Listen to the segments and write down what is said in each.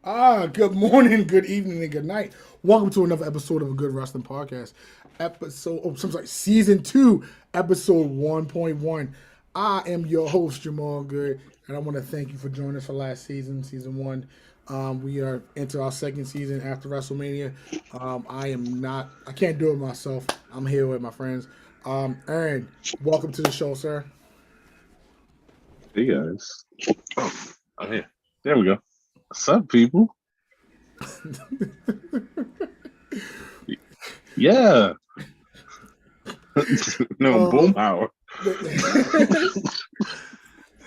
Good morning, good evening, and good night. Welcome to another episode of a Good Wrestling Podcast. Season 2, episode 1.1. I am your host, Jamal Good, and I want to thank you for joining us for last season, season 1. We are into our second season after WrestleMania. I can't do it myself. I'm here with my friends. Aaron, welcome to the show, sir. Hey guys. Oh, I'm here. There we go. What's up, people? Yeah. No, boom power.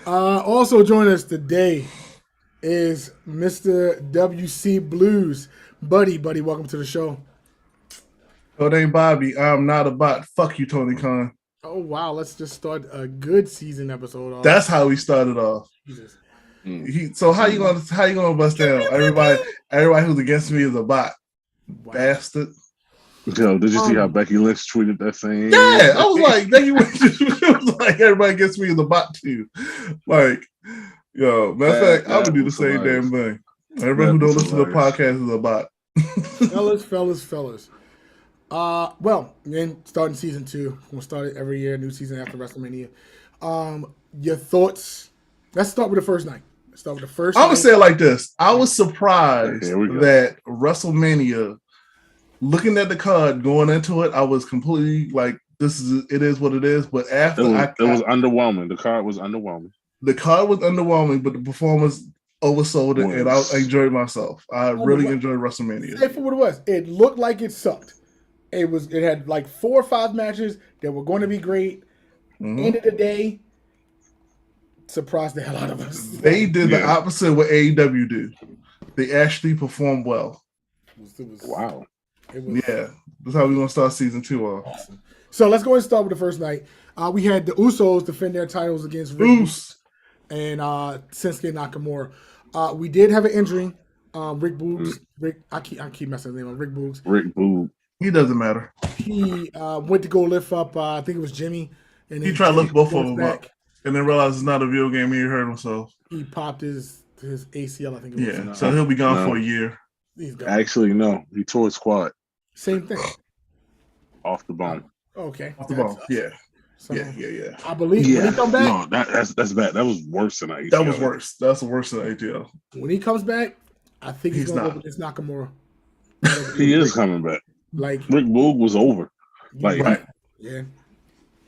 Also joining us today is Mr. WC Blues. Buddy, welcome to the show. Oh, they Bobby. I'm not a bot. Fuck you, Tony Khan. Oh, wow. Let's just start a good season episode off. That's how we started off. Jesus. So how you gonna bust down? Everybody who's against me is a bot. Wow. Bastard. Yo, did you see how Becky Lynch tweeted that saying? Yeah, I was like, Becky Lynch was like, everybody against me is a bot too. Like, yo, matter of fact, I would do the same damn thing. Everybody who don't listen to the podcast is a bot. fellas. Then starting season 2. We're gonna start it every year, new season after WrestleMania. Your thoughts? Let's start with the first night. I'm gonna say it like this. I was surprised that WrestleMania, looking at the card going into it, I was completely like, it is what it is. But after it was underwhelming. The card was underwhelming. The card was underwhelming, but the performance oversold it, and I enjoyed myself. I really enjoyed WrestleMania. Say for what it was. It looked like it sucked. It had like 4 or 5 matches that were going to be great. Mm-hmm. End of the day, surprised the hell out of us. They did the opposite of what AEW do. They actually performed well. Wow. That's how we're going to start season 2 off. Awesome. So let's go ahead and start with the first night. We had the Usos defend their titles against Rick Boogs and Shinsuke Nakamura. We did have an injury. Rick Boogs. I keep messing his name up. Rick Boogs. Rick Boogs. He doesn't matter. He went to go lift up, I think it was Jimmy. And he tried to lift both of them up and then realized it's not a video game. He hurt himself. He popped his ACL, I think it was. Yeah, so he'll be gone for a year. Actually, no. He tore his quad. Same thing. Off the bone. Okay. Off the bone, yeah. So, yeah. I believe when he comes back. No, that's bad. That was worse than ACL. That was worse. That's worse than ACL. When he comes back, I think he's going to go against Nakamura. He is coming back. Like Rick Boogs was over. Like yeah.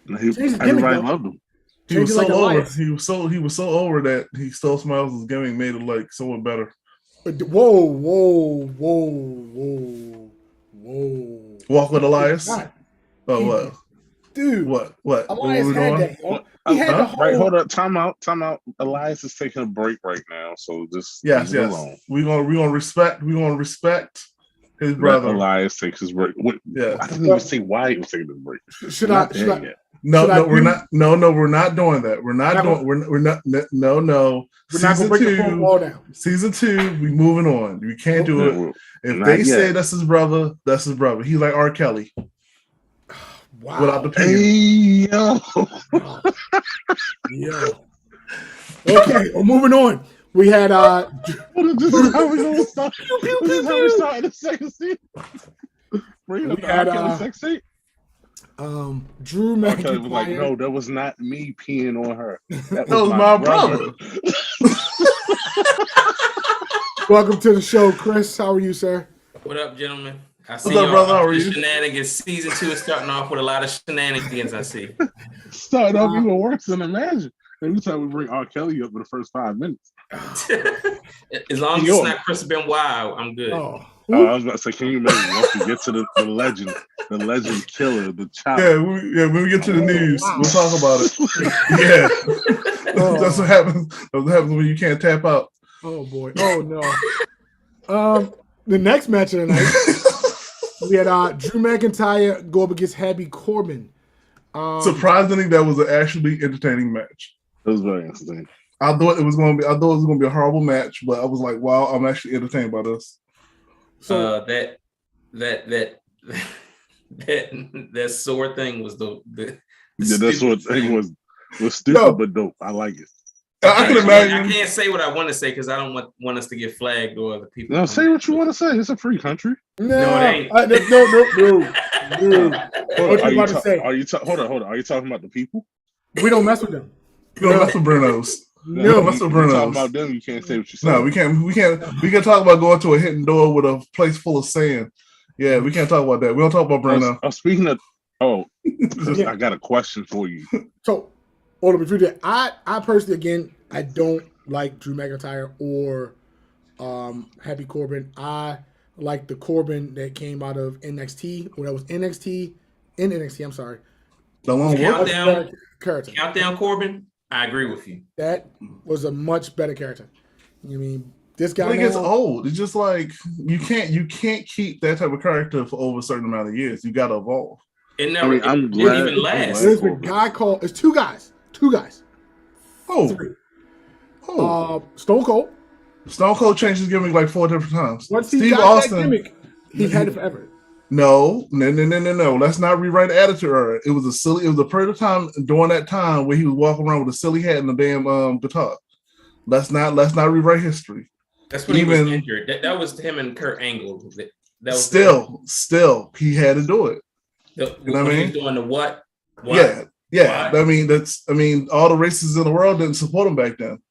Everybody loved him. He was so over. He was so over that he stole somebody else's gimmick, made it like somewhat better. Whoa. Walk with Elias. What? Dude. What? Elias had that. He had the whole... Right, hold up. Time out. Elias is taking a break right now, so just yes. We're gonna respect his brother. Elias takes his break. I didn't even say why he was taking the break. Should I? No, we're not. No, we're not doing that. We're not doing. We're not. No. We're not gonna break the phone wall down. Season 2, we moving on. We can't do it. If they say that's his brother, that's his brother. He's like R. Kelly. Wow. Without the hey, yo. Okay, well, moving on. We had this is how we gonna start. This is how we started the second season. We had sex scene. Drew McIntyre was like, no, that was not me peeing on her. That was my brother. Welcome to the show, Chris. How are you, sir? What up, gentlemen? What's up, brother? How are you? Shenanigans. Season 2 is starting off with a lot of shenanigans, I see. Starting off even worse than Imagine. Every time we bring R. Kelly up for the first 5 minutes. As long as it's not Chris Benoit, I'm good. I was about to say, can you imagine once we get to the legend killer, the child? Yeah, when we get to the news, we'll talk about it. That's what happens. That's what happens when you can't tap out. Oh boy. Oh no. The next match of the night, we had Drew McIntyre go up against Happy Corbin. Surprisingly, that was an actually entertaining match. It was very interesting. I thought it was going to be a horrible match, but I was like, wow, I'm actually entertained by this. So that sword thing was the that sword thing was stupid but dope. I like it. I can imagine. I can't say what I want to say because I don't want us to get flagged or other people. No, say what you want to say. It's a free country. No, it ain't. No. What you about to say? Hold on. Are you talking about the people? We don't mess with them. We don't mess with Brunos. No, mess with Brunos. Talking about them, you can't say what you say. No, we can't. We can talk about going to a hidden door with a place full of sand. Yeah, we can't talk about that. We don't talk about Bruno. Speaking of, I got a question for you. So, hold on, before that, I personally, again, I don't like Drew McIntyre or Happy Corbin. I like the Corbin that came out of NXT. When I was in NXT, I'm sorry. The long Countdown Corbin. I agree with you. That was a much better character. You mean this guy? But it gets old. It's just like you can't keep that type of character for over a certain amount of years. You got to evolve. It never. I'm glad it even last. There's a guy called. It's two guys. Oh. Stone Cold. Stone Cold changed his gimmick like 4 different times. Once he got that gimmick, he had it forever. No. Let's not rewrite the Attitude Era. It was a period of time during that time where he was walking around with a silly hat and a damn guitar. Let's not rewrite history. That's when he was injured. That was him and Kurt Angle. That was still he had to do it. You know what I mean? Doing the what? Yeah. Why? I mean, all the races in the world didn't support him back then.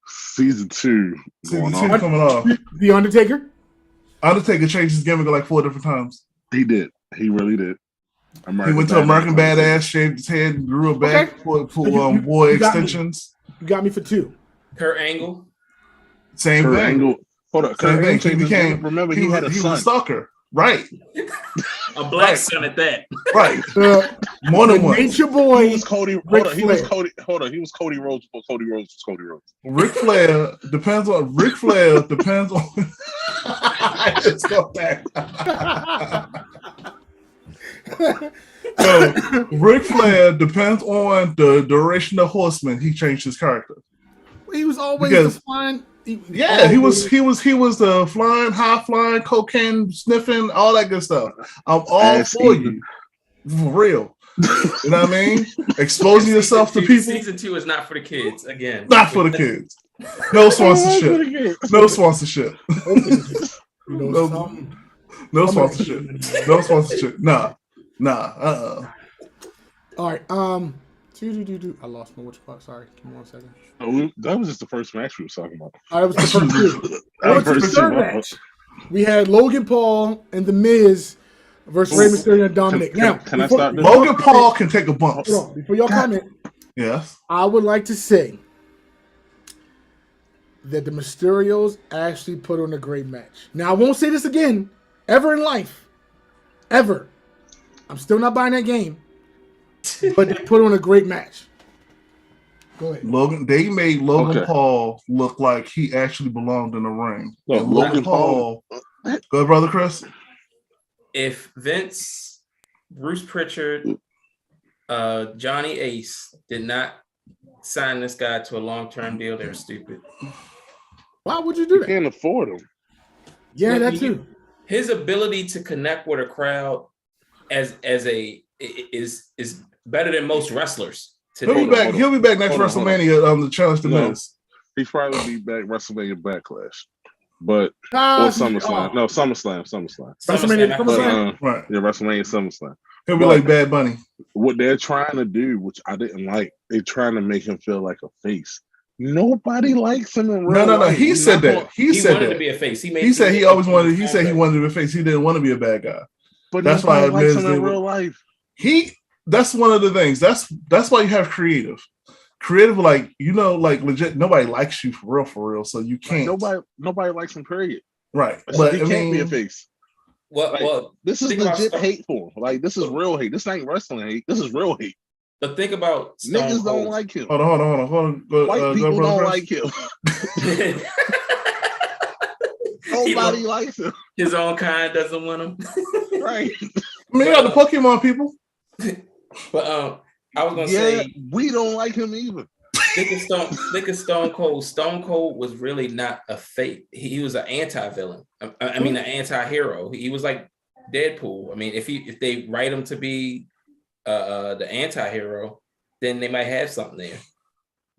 Season 2 coming off. The Undertaker. Undertaker changed his gimmick like 4 different times. He did. He really did. He went to American Badass, shaved his head, grew it back, put boy extensions. You got me for 2. Kurt Angle. Same thing. Angle. Hold on. Kurt Angle remember he had a son. He was a stalker. Right. A black son at that. Right. More than one. Nature Boy. He was Cody. He was Cody. Hold on. He was Cody Rhodes before Cody Rhodes was Cody Rhodes. Ric Flair depends on. Let's go back. Ric Flair depends on the duration of Horseman. He changed his character. He was always the flying. He was the high flying, cocaine sniffing, all that good stuff. I'm all for you, for real. You know what I mean? Exposing yourself to people. Season 2 is not for the kids. Again, not for the kids. No sponsorship. No sponsorship. No sponsorship. No sponsorship. Nah. All right. I lost my which part. Sorry. Give me 1 second. That was just the first match we were talking about. That was the first 2. The third match. We had Logan Paul and The Miz versus Rey Mysterio and Dominic. Can I start this? Logan Paul can take a bump. Hold on. Before y'all comment, yes, I would like to say that the Mysterios actually put on a great match. Now, I won't say this again, ever in life. Ever. I'm still not buying that game. But they put on a great match. Go ahead. They made Logan Paul look like he actually belonged in the ring. Logan Paul. Go ahead, brother Chris. If Vince, Bruce Pritchard, Johnny Ace did not sign this guy to a long-term deal, they're stupid. Why would you do that? You can't afford him. Yeah, that too. His ability to connect with a crowd is better than most wrestlers. He'll be back next WrestleMania. The challenge to Miz. He'll probably be back WrestleMania Backlash, but or SummerSlam. No, SummerSlam. WrestleMania. Right. Yeah, WrestleMania SummerSlam. He'll be like Bad Bunny. What they're trying to do, which I didn't like, they're trying to make him feel like a face. Nobody likes him in real life. No. He said that. He wanted to be a face. He said he always wanted. He said he wanted to be a face. He didn't want to be a bad guy. But that's why he likes him in real life. That's one of the things. That's why you have creative, like legit. Nobody likes you for real. So you can't. Nobody likes him. Period. Right, but he can't be a face. Well, this is legit hate for him. Like this is real hate. This ain't wrestling hate. This is real hate. But think about niggas don't like him. Hold on. White people don't like him. Nobody likes him. His own kind doesn't want him. Right. I mean, the Pokemon people. But I was gonna say we don't like him either. Think of Stone Cold. Stone Cold was really not a fake. He was an anti-villain. I mean, an anti-hero. He was like Deadpool. I mean, if they write him to be the anti-hero, then they might have something there.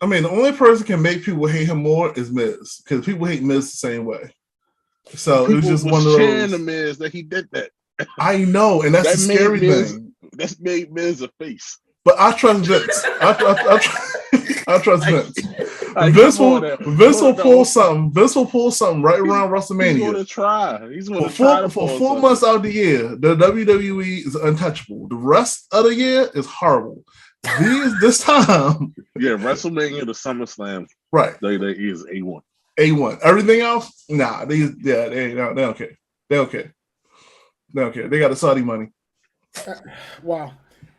I mean, the only person can make people hate him more is Miz, because people hate Miz the same way. So it was just one of those. The Miz that he did that. I know, and that's the scary thing. That's made Miz a face. But I trust Vince. I trust Vince. Vince will pull something. Vince will pull something right around WrestleMania. He's going to try. He's going to try. For 4 months out of the year, the WWE is untouchable. The rest of the year is horrible. This time, yeah, WrestleMania to SummerSlam, right? They is A1. A1. Everything else, nah. They don't care. They don't care. They don't care. They got the Saudi money. Wow.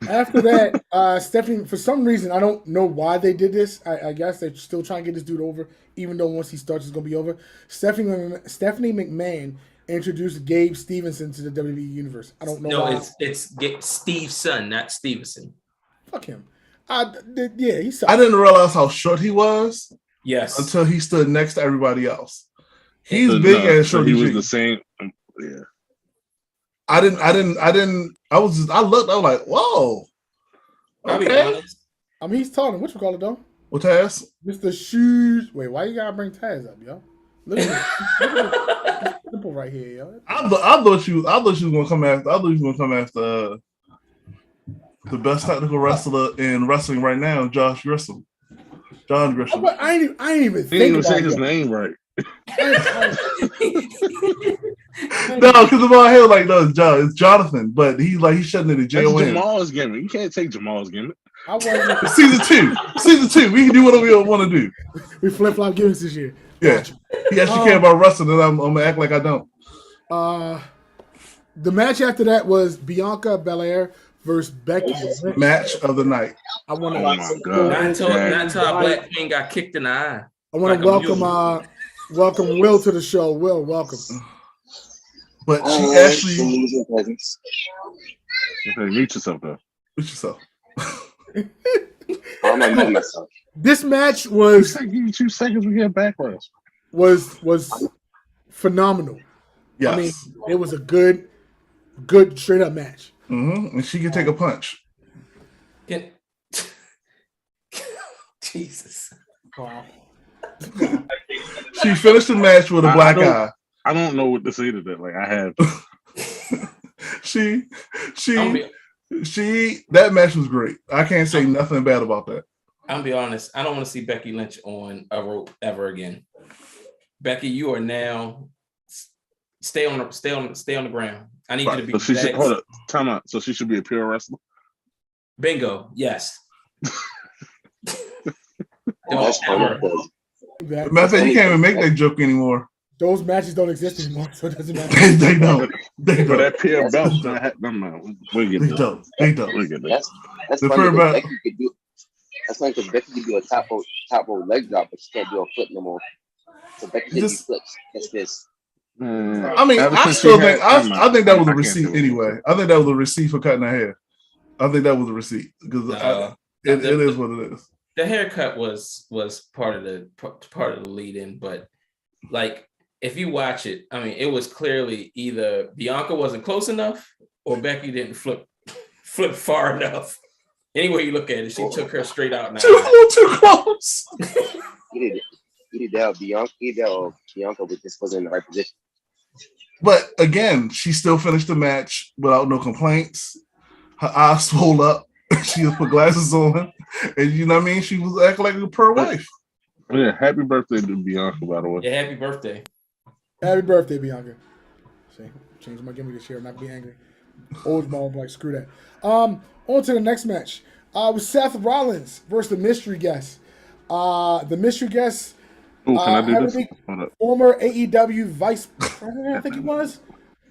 After that, Stephanie, for some reason, I don't know why they did this. I guess they're still trying to get this dude over, even though once he starts, it's going to be over. Stephanie McMahon introduced Gabe Stevenson to the WWE Universe. I don't know why. No, it's Steve's son, not Stevenson. Fuck him. He sucks. I didn't realize how short he was. Yes. Until he stood next to everybody else. He's big and short. He was the same. Yeah. I looked, I was like, whoa. Okay. I mean, he's talking. What you call it, though? What Taz? Mr. Shoes. Wait, why you gotta bring Taz up, yo? Look at this nipple right here, yo. I thought you was gonna come after the best technical wrestler in wrestling right now, John Grisham. I ain't even think even say his name right. No, because in my head, like, no, it's Jonathan, but he's shutting it to J-O-N. That's Jamal's gimmick. You can't take Jamal's gimmick. Season 2. We can do whatever we want to do. We flip-flop gimmicks this year. Yeah. He actually care about wrestling, and I'm going to act like I don't. The match after that was Bianca Belair versus Becky. Match of the night. I want to. Not until our Black Queen got kicked in the eye. I want to welcome Will to the show. Will, welcome. But she actually. Okay, mute yourself, though. Mute yourself. I'm not muting myself. This match was. Give me 2 seconds. We get backlash. Was phenomenal. Yes. I mean, it was a good straight up match. Mm-hmm. And she can take a punch. Jesus. Wow. She finished the match with a black eye. I don't know what to say to that. Like, I have. That match was great. I can't say nothing bad about that. I'll be honest. I don't want to see Becky Lynch on a rope ever again. Becky, you are now stay on the ground. I need you to be. So she should hold up. Time out. So she should be a pure wrestler. Bingo. Yes. Matter of fact, you can't even make that joke anymore. Those matches don't exist anymore, so it doesn't matter. They don't. But that pair of belts, they don't. That's funny. Becky could do. That's funny because Becky could do a top rope leg drop, but she can't do a flip no more. So Becky did these flips. That's this. I mean, I still think I think that was a receipt anyway. I think that was a receipt for cutting her hair. I think that was a receipt because it is what it is. The haircut was part of the lead in, but like if you watch it, I mean, it was clearly either Bianca wasn't close enough or Becky didn't flip far enough. Any way you look at it, she took her straight out. Too close. He did that. Bianca, but this wasn't in the right position. But again, she still finished the match without no complaints. Her eyes swole up. She put glasses on, and you know what I mean. She was acting like a pro wife. Yeah, happy birthday to Bianca, by the way. Yeah, happy birthday. Happy birthday, Bianca. See, change my gimmick this year. I'm not be angry. Old ball, like screw that. On to the next match. With Seth Rollins versus the mystery guest. The mystery guest. Ooh, can I do this? Former AEW vice president, I think he was.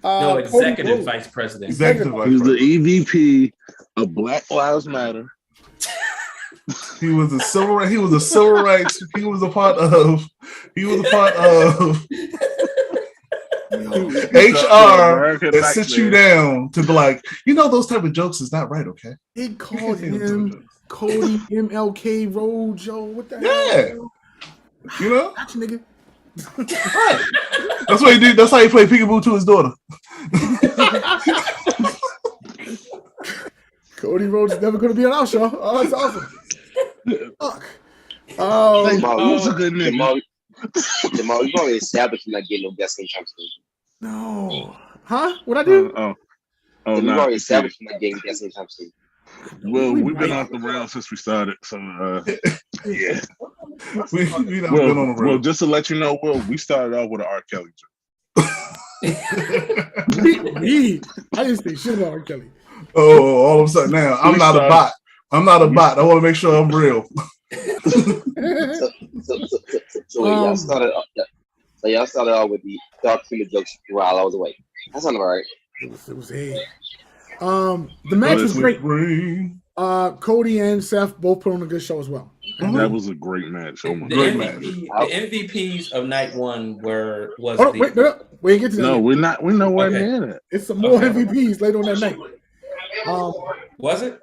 No, executive vice president. Executive vice He's president. the EVP of Black Lives Matter. He was a civil rights. He was a part of HR that sits you down to be like, those type of jokes is not right, okay? They called him Cody MLK Rojo. What the hell? Yeah. Gotcha, nigga. Right. That's what he did. That's how he played peekaboo to his daughter. Cody Rhodes is never going to be on our show. Oh, that's awesome. Fuck. He was a good nigga. Jamal, you've already established you're not getting no guest anytime soon. No. Huh? What I do? We've already established you're not getting guest anytime soon. Well, we've been off the rails since we started, so yeah. we not been on the road. Well, just to let you know, Will, we started off with an R. Kelly joke. Me? I didn't say shit about R. Kelly. Oh, all of a sudden now I'm not a bot. I'm not a bot. I want to make sure I'm real. So y'all started off with the dark humor jokes while I was away. That sounded all right. It was the match was great. Cody and Seth both put on a good show as well. That was a great match. Oh my The god! the MVPs of night one was wait, we ain't get to that. No, yet. we're not. We're nowhere near that. It's some more MVPs later on that night. Was it?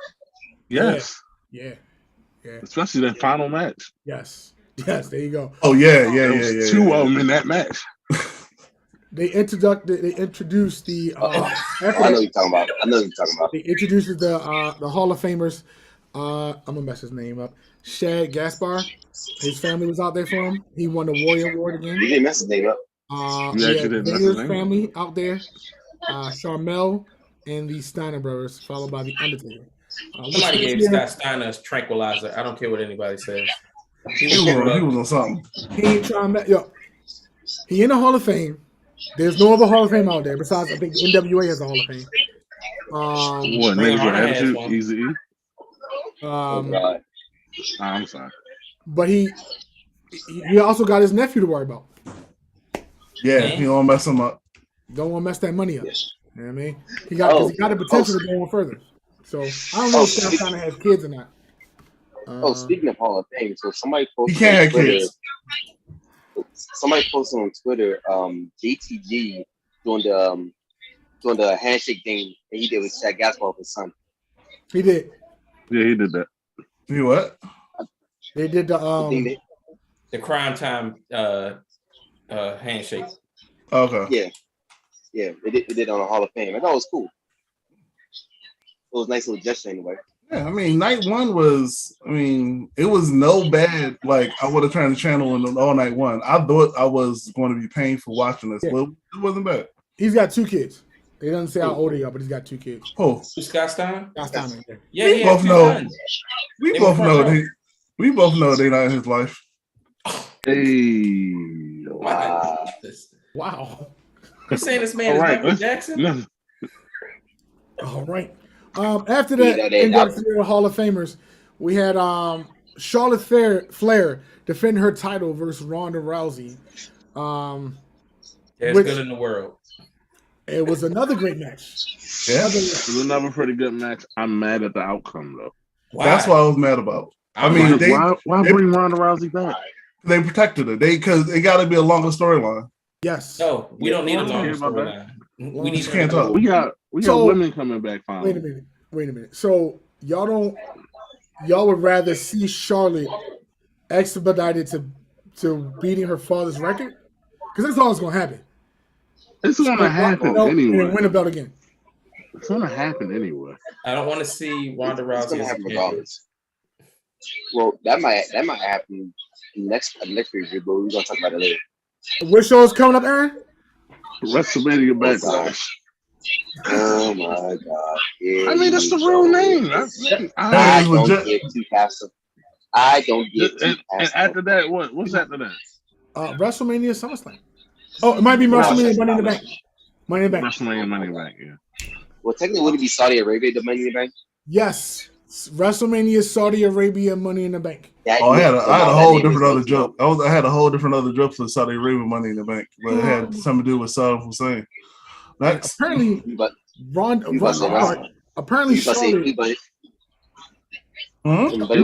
Yes. Yeah. Especially that final match. Yes. There you go. Oh yeah. Two of them in that match. They introduced the. I know what you're talking about. They introduced the Hall of Famers. I'm gonna mess his name up. Shad Gaspar. His family was out there for him. He won the Warrior Award again. You didn't mess his name up. Vader's family out there. Sharmell and the Steiner brothers, followed by the Undertaker. Somebody gave Scott Steiner a tranquilizer. I don't care what anybody says. He was on something. He ain't trying to. He in the Hall of Fame. There's no other Hall of Fame out there besides I think the NWA has a Hall of Fame. What niggas with attitude? Easy. I'm sorry. But he also got his nephew to worry about. Yeah, he don't mess him up. Don't want to mess that money up. You know what I mean? He got the potential to go on further. So I don't know if Scott Steiner has kids or not. Speaking of Hall of Fame, so somebody posted. He can't have kids. Somebody posted on Twitter, JTG doing the handshake thing that he did with Shaq Gaspar with his son. He did. Yeah, he did that. You what? They did the crime time handshake. Okay. Yeah, they did on the Hall of Fame. I thought it was cool. It was a nice little gesture anyway. Yeah, I mean, night one was, it was no bad. Like, I would have turned the channel in all night one. I thought I was going to be painful watching this, but it wasn't bad. He's got 2 kids. They doesn't say how old they are, but he's got 2 kids. Oh, Scott Steiner? Scott Steiner. Yeah, we both know. We both know they're not in his life. Hey, wow. You saying this man is Michael Jackson? No. All right. After that, Hall of Famers, we had Charlotte Flair defend her title versus Ronda Rousey. It's good in the world. It was another great match. Yeah, it was another pretty good match. I'm mad at the outcome though. Why? That's what I was mad about. I mean, why bring Ronda Rousey back? They protected her. Because it got to be a longer storyline. Yes. No, we don't need a longer storyline. We need can't talk. We got women coming back. Finally. Wait a minute. So y'all would rather see Charlotte expedited to beating her father's record? Because that's all that's gonna happen. It's gonna happen anyway. And win a belt again. It's gonna happen anyway. I don't want to see Ronda Rousey as a regardless. Well, that might happen next review, but we're gonna talk about it later. What show is coming up, Aaron? WrestleMania Backlash. Oh my god! Yeah, I mean, that's the real name. I don't get too passive. I don't get too passive. And after that, what's after that? WrestleMania SummerSlam. Oh, it might be WrestleMania Money in the Bank. Money in the Bank. WrestleMania Money in the Bank. Yeah. Well, technically, would it be Saudi Arabia the Money in the Bank? Yes. WrestleMania Saudi Arabia Money in the Bank. I had a whole different other joke. I had a whole different other joke for Saudi Arabia Money in the Bank, but it had something to do with Saddam Hussein. Next. Apparently, apparently Charlotte. You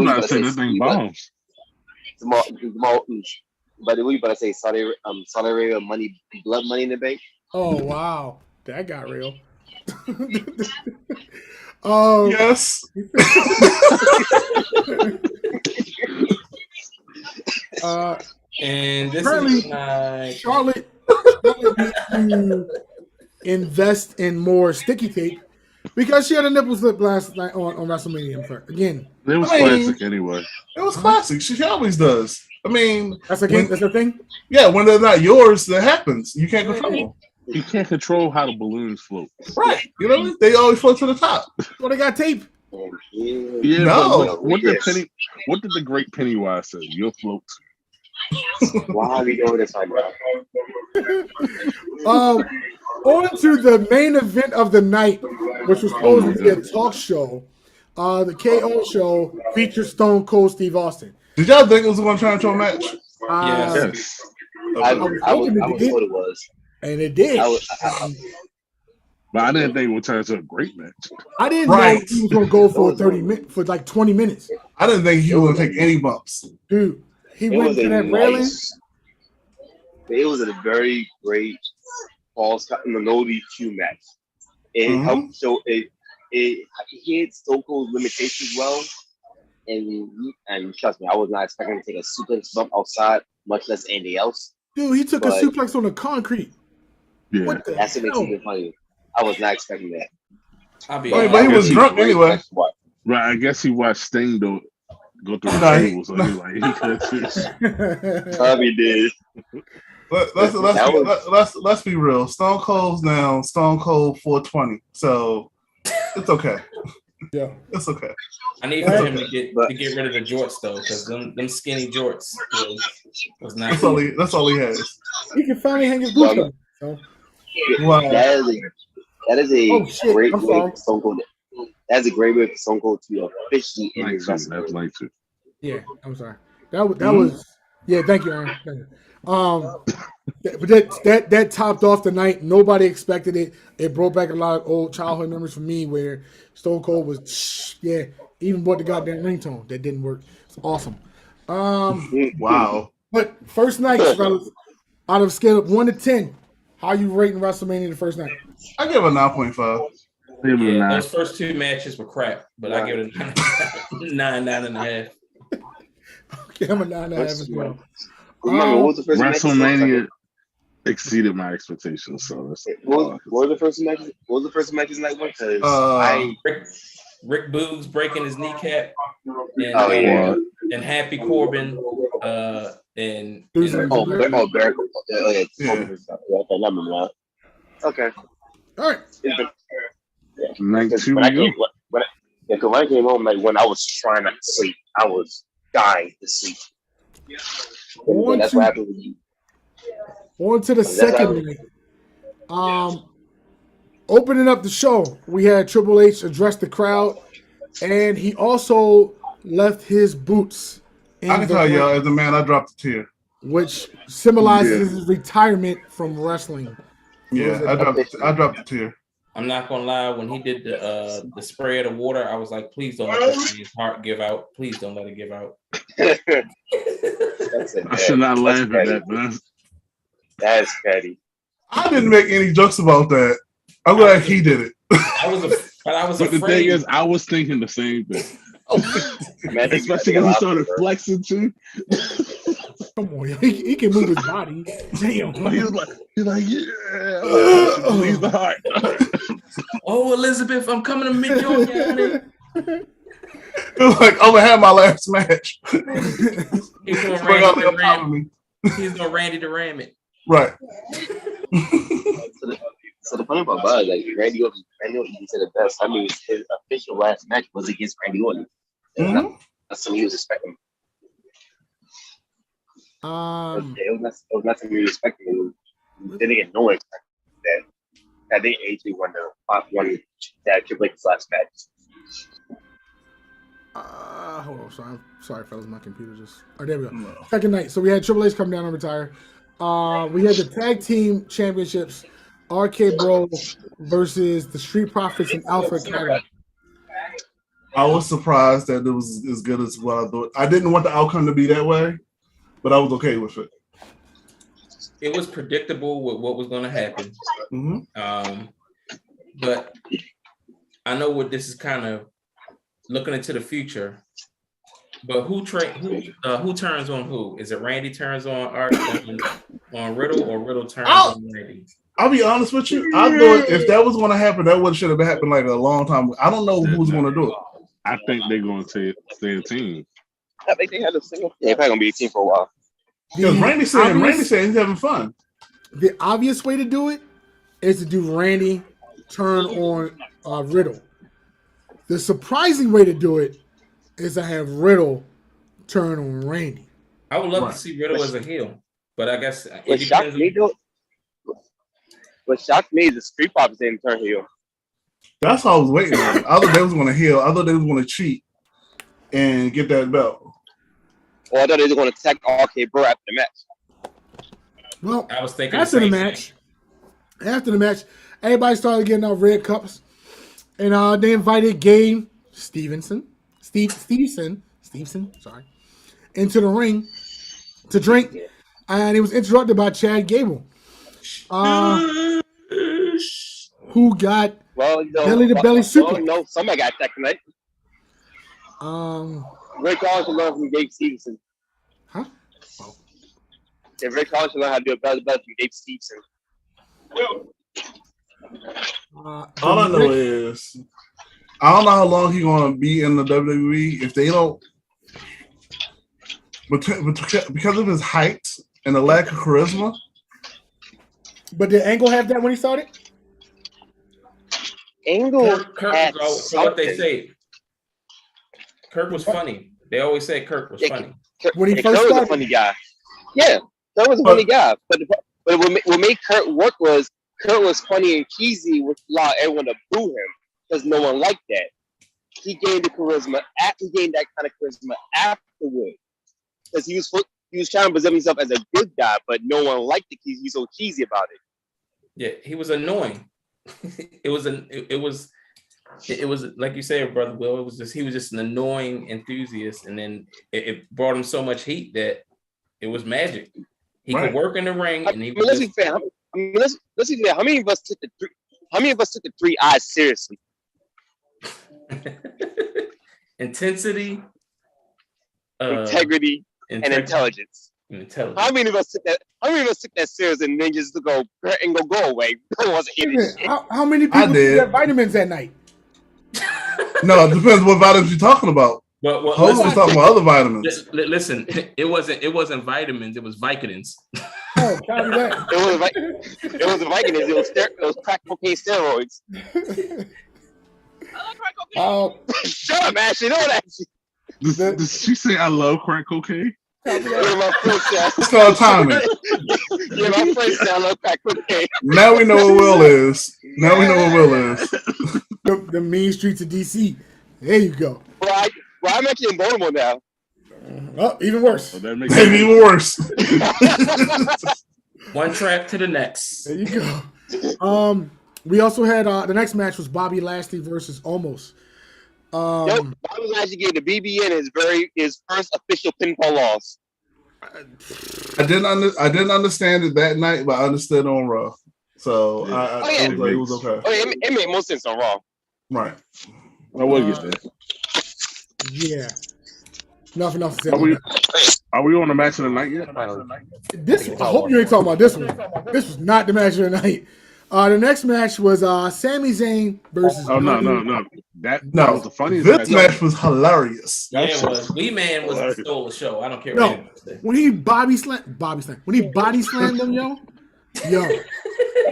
about to say this thing bombs. But what you about to say? Saudi Arabia money, blood money in the bank. Oh wow, that got real. Yes. And this apparently, is Charlotte needs to invest in more sticky tape Because she had a nipple slip last night on WrestleMania. Again, it was classic anyway. It was classic. She always does. I mean, that's the thing. Yeah, when they're not yours, that happens. You can't control them. You can't control how the balloons float. Right. You know, they always float to the top. Well, they got tape. Yeah, no. What did the great Pennywise say? You'll float. Why are we doing this right now? On to the main event of the night, which was supposed to be a talk show. The KO show features Stone Cold Steve Austin. Did y'all think it was going to turn into a match? Yes. I was told it was. And it did. But I didn't think it would turn into a great match. I didn't know he was going to go for 20 minutes. I didn't think he would take any bumps. Dude, he went to that railing. It was a very great Paul Scott no DQ match. It helped show it hit Stone Cold's limitations well. And trust me, I was not expecting to take a suplex bump outside, much less anything else. Dude, he took a suplex on the concrete. Yeah. What the that's what makes it funny. I was not expecting that. But he was drunk anyway. Right, I guess he watched Sting go through the table, so he's like, he could too. Probably did. Let's be real. Stone Cold's now Stone Cold 420, so it's okay. Yeah, it's okay. I need for him to get rid of the jorts though, because them skinny jorts was not. That's all he has. He can finally hang his boots up. So. Wow. That is a great way for Stone Cold. That's a great way for Stone Cold to officially end his wrestling. Yeah, I'm sorry. That was. Yeah, thank you, Aaron. Thank you. But that topped off the night. Nobody expected it. It brought back a lot of old childhood memories for me, where Stone Cold was even bought the goddamn ringtone that didn't work. It's awesome. Wow. But first night, fellas, out of a scale of 1 to 10, how you rating WrestleMania the first night? I give it a 9.5. Yeah, those first two matches were crap, but I give it a 9.5. Okay, I'm a 9.5 as well. Remember, what was the first WrestleMania exceeded my expectations. So that's what was the first matches? What was the first matches night one? Because Rick Boogs breaking his kneecap, and Happy Corbin, and Barrett. Okay. All right. Because when I came home, like when I was trying not to sleep, I was dying to sleep. That's what happened with you. On to the second night. Opening up the show, we had Triple H address the crowd, and he also left his boots. I can tell y'all, as a man, I dropped a tear, which symbolizes his retirement from wrestling. Yeah, I dropped a tear. I'm not gonna lie. When he did the spray of the water, I was like, "Please don't let his heart give out. Please don't let it give out." I should not laugh at that, man. That's petty. I didn't make any jokes about that. I'm glad he did it. I was but afraid. The thing is, I was thinking the same thing. Especially when he started flexing too. Come on, he can move his body. Damn. He's like, yeah. Leave the heart. Oh, Elizabeth, I'm coming to meet you. It was like, I'm gonna have my last match. He's going Randy to ram it. Right. So the funny part about it, like Randy Orton said it best. I mean, his official last match was against Randy Orton. That's something he was expecting. It was not something he was expecting. Then again, no one expected that they actually won that Triple H's last match. Hold on, sorry, fellas, my computer just. Oh, there we go. No. Second night, so we had Triple H come down and retire. We had the tag team championships, RK Bro versus the Street Profits and Alpha Academy. I was surprised that it was as good as what I thought. I didn't want the outcome to be that way, but I was okay with it. It was predictable with what was going to happen. But I know what this is kind of looking into the future. But who turns on who? Is it Randy turns on Art on Riddle, or Riddle turns on Randy? I'll be honest with you. I thought if that was going to happen, that should have happened like a long time ago. I don't know who's going to do it. I think they're going to stay a team. I think they had a single. They're probably gonna be a team for a while. Because Randy said he's having fun. The obvious way to do it is to do Randy turn on Riddle. The surprising way to do it is to have Riddle turn on Randy. I would love to see Riddle as a heel, but I guess What shocked me is the Street Profits didn't turn heel. That's what I was waiting on. I thought they was going to heel. I thought they was going to cheat and get that belt. Or I thought they were going to attack RK Bro after the match. Well, I was thinking after the match, everybody started getting out red cups, and they invited Gabe Stevenson, into the ring to drink, and he was interrupted by Chad Gable, who got belly to belly suplex. No, somebody got attacked tonight. Rick Collins should learn from Gabe Stevenson. Huh? Yeah, Rick Collins should learn how to do a belly to belly from Gabe Stevenson. All I know is I don't know how long he's going to be in the WWE. If they don't, because of his height and the lack of charisma. But did Angle have that when he started? Angle Kirk what they say. Kirk was funny. They always say Kirk was funny. When he first Kirk started, was a funny guy. Yeah, Kirk was a funny guy. But what made Kirk work was Kurt was funny and cheesy, which allowed everyone to boo him because no one liked that. He gained the charisma. He gained that kind of charisma afterward because he was trying to present himself as a good guy, but no one liked it because he's so cheesy about it. Yeah, he was annoying. It was like you said, Brother Will. He was just an annoying enthusiast, and then it brought him so much heat that it was magic. He could work in the ring, and he was. Let's be fair. Let's be fair. How many of us took the 3 eyes seriously? Intensity, integrity, and intelligence. How many of us took that? How many of us took that serious and then just go away? How many people took their vitamins at night? No, it depends what vitamins you're talking about. Host was talking about other vitamins. Listen, it wasn't vitamins. It was Vicodins. Oh, copy that. It was Vicodins. It was crack cocaine steroids. I like crack cocaine. Shut up, Ashley. No one Ashley. Did she say I love crack cocaine? Yeah, my friend said. It's called timing. Yeah, my friend said I love crack cocaine. Now we know what Will is. The mean streets of DC. There you go. Well, I'm actually in Baltimore now. Oh, even worse. So that makes Maybe even worse. One track to the next. There you go. We also had the next match was Bobby Lashley versus Omos. Bobby Lashley gave the BBN his first official pinfall loss. I didn't understand it that night, but I understood on Raw. So it was okay. Oh, yeah, it made more sense on Raw. Right. I will get that. Yeah. Nothing else to say. Are we on the match of the night yet? I hope you ain't talking about this one. This was not the match of the night. The next match was Sami Zayn versus. Oh no! That was the funniest. This match was hilarious. Yeah, it was. Wee Man was stole the show. I don't care. No, when he body slammed them, yo,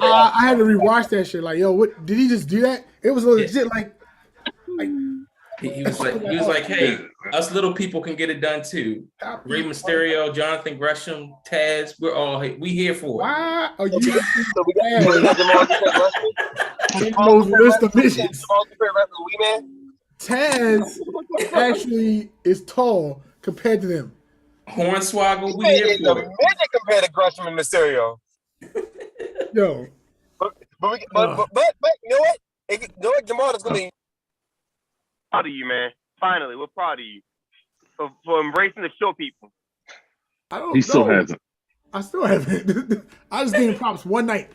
I had to rewatch that shit. Like, yo, what did he just do that? It was legit. Like he was like, hey, us little people can get it done too. Rey Mysterio, Jonathan Gresham, Taz, we here for it. Why are you? List of missions. Taz actually is tall compared to them. Hornswoggle, we here for it. Midget compared to Gresham and Mysterio. Yo, but you know what? Jamal is gonna be proud of you, man. Finally, we're proud of you for embracing the show people. I don't. He still hasn't. I still haven't. I just gave him props one night.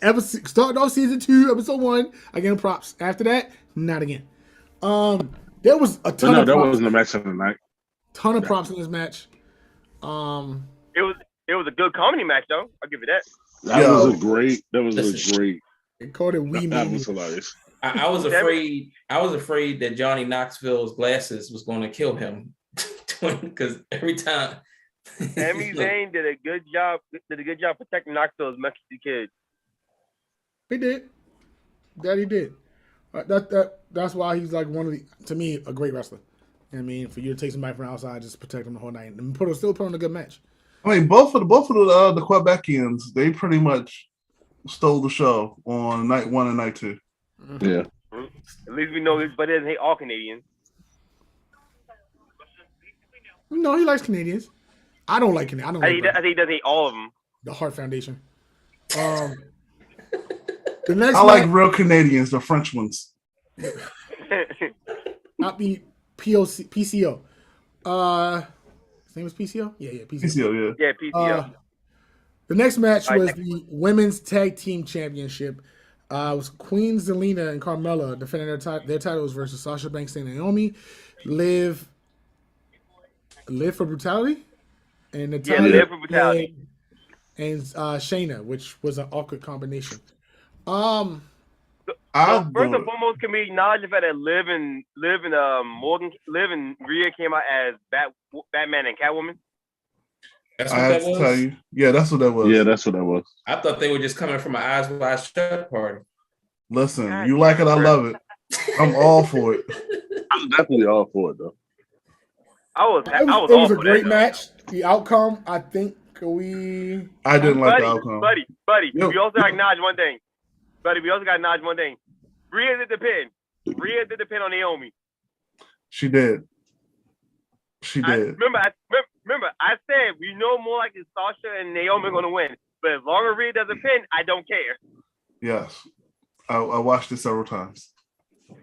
Starting off season 2, episode 1, I gave him props. After that, not again. There was a ton of props. That wasn't a match of the night. Ton of props in this match. It was a good comedy match, though. I'll give you that. That was a great. They called it Wee That Mania. was hilarious. I was afraid. I was afraid that Johnny Knoxville's glasses was going to kill him because every time. Sami Zayn did a good job protecting Knoxville's Mexican kids. He did. That he did. That's why he's like one of the, to me, a great wrestler. You know what I mean, for you to take somebody from outside, just protect them the whole night, and still put on a good match. I mean, both of the Quebecians, they pretty much stole the show on night 1 and night 2. Yeah. At least we know this, but he doesn't hate all Canadians. No, he likes Canadians. I don't like Canadians. I think he doesn't hate all of them. The Hart Foundation. The next I like real Canadians, the French ones. Not the PCO. His name was PCO? Yeah, PCO. PCO, yeah. Yeah, PCO. The next match was the Women's Tag Team Championship. It was Queen Zelina and Carmella defending their titles versus Sasha Banks and Naomi. Live for Brutality? And Natalya Live for Brutality. And Shayna, which was an awkward combination. First and foremost, can we acknowledge the fact that Liv and Rhea came out as Batman and Catwoman? That's I what have that to was? tell you. Yeah, that's what that was. Yeah, that's what that was. I thought they were just coming from an Eyes Wide Shut party. Listen, you like it, I love it. I'm all for it. I'm definitely all for it, though. It was a great match. The outcome, I think I didn't like the outcome. Buddy, Yep. we also got to acknowledge one thing. Rhea did the pin on Naomi. She did. Remember, I said we know more like Sasha and Naomi are going to win. But as long as Rhea does a pin, I don't care. Yes. I watched it several times.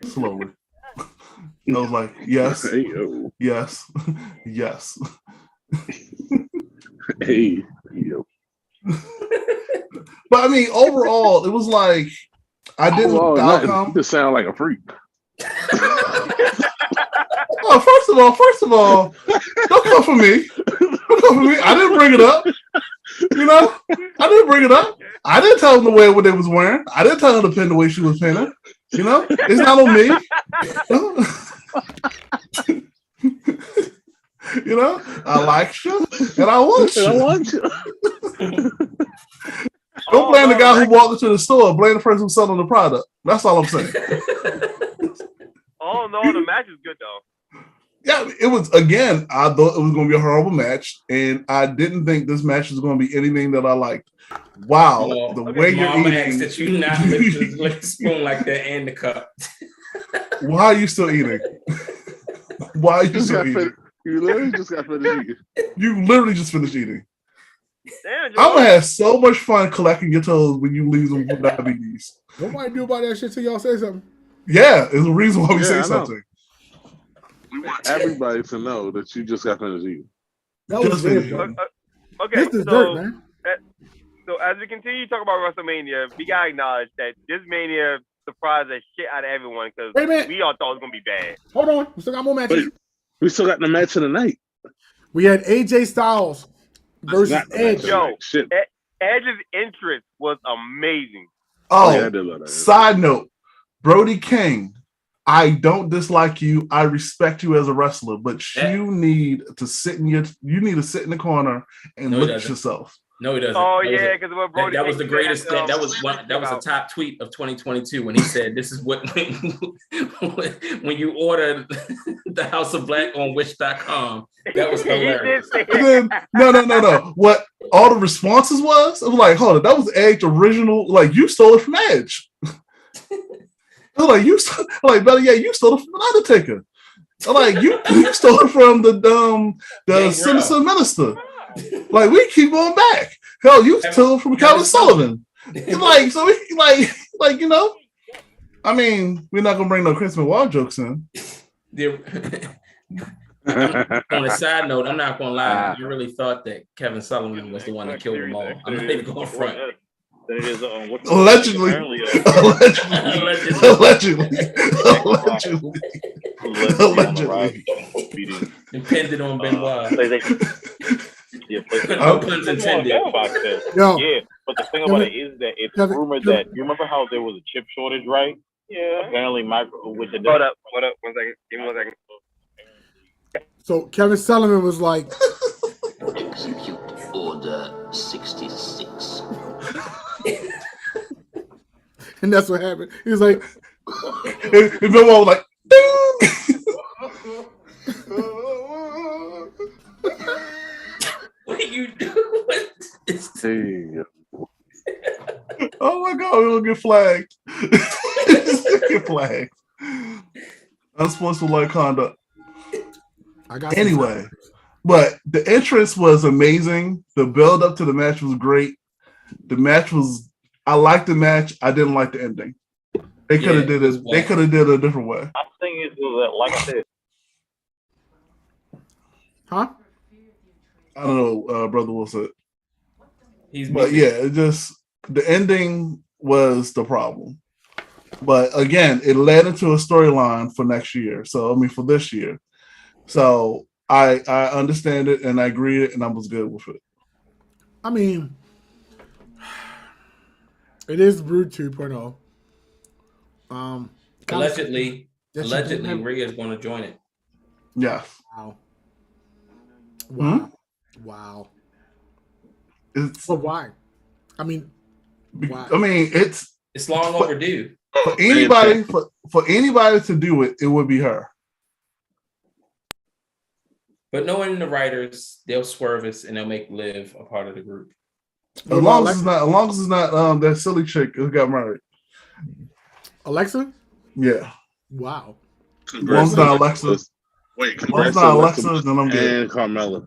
Slowly. I was like, yes, yes, yes. Hey, yo. But I mean, overall, it was like I didn't like the outcome. You just sound like a freak. Well, first of all, don't come for me. I didn't bring it up. I didn't bring it up. I didn't tell them to wear what they was wearing. I didn't tell them to pin the way she was pinning. It's not on me. I like you and I want you. Don't blame the guy who walked into the store. Blame the person who's selling the product. That's all I'm saying. Oh no, the match is good though. Yeah, it was. Again, I thought it was going to be a horrible match, and I didn't think this match was going to be anything that I liked. Wow, the way you're Mama eating. asked that you not lick the spoon like that and the cup. Why are you still eating? Why are you still eating? You literally just got finished eating. You literally just finished eating. Damn, I'm gonna have so much fun collecting your toes when you lose them from diabetes. Nobody knew about that shit till y'all say something. Yeah, it's a reason why we say something. We want everybody to know that you just got finished eating. That was very okay, this is dirt, man. So as we continue to talk about WrestleMania, we gotta acknowledge that this Mania surprised the shit out of everyone because we all thought it was gonna be bad. Hold on, we still got more matches. Wait, we still got the match of the night. We had AJ Styles versus Edge. Yo, Edge's entrance was amazing. Oh, side note, Brody King, I don't dislike you. I respect you as a wrestler, but you need to sit in the corner and look at yourself. No, he doesn't. Oh yeah, because what Brody that was the greatest. That was a top tweet of 2022 when he said, "This is what when you order the House of Black on Wish.com." That was hilarious. No. What all the responses was? It was like, hold on, that was Edge original. Like you stole it from Edge. I was like better yet, you stole it from the Undertaker. I'm like you stole it from the Citizen Minister. Like we keep going back. Hell, you stole it from Kevin Sullivan. Like so, like I mean, we're not gonna bring no Christmas Wall jokes in. On a side note, I'm not gonna lie. I really thought that Kevin Sullivan was the one that killed them all. I'm not even going front. Allegedly. Depended on Benoit. Yeah, no puns intended. Yo, But the thing about it is that it's rumored that you remember how there was a chip shortage, right? Yeah. Apparently, which Hold up, 1 second. Give me 1 second. So Kevin Sullivan was like, Execute Order 66. and that's what happened. He was like, and Bill was like, ding! What are you doing? Oh my God, we're gonna get flagged. Get flagged. Unsportsmanlike conduct. I got Anyway, but the entrance was amazing. The build up to the match was great. The match was. I liked the match. I didn't like the ending. They could have did it. They could have did it a different way. I think it's like I said. huh? I don't know, Brother Wilson. But yeah, it just the ending was the problem. But again, it led into a storyline for next year. So I mean, for this year. So I understand it and I agree it and I was good with it. I mean, it is Brood 2.0. Allegedly, Rhea is going to join it. Yeah. Wow. Wow. But why? I mean, why? I mean, it's long overdue. For anybody, for anybody to do it, it would be her. But knowing the writers, they'll swerve us and they'll make Liv a part of the group. As long as it's not that silly chick who got married. Alexa? Yeah. Wow. One's not Alexa. Wait, one's not Alexa, then I'm good. And Carmella.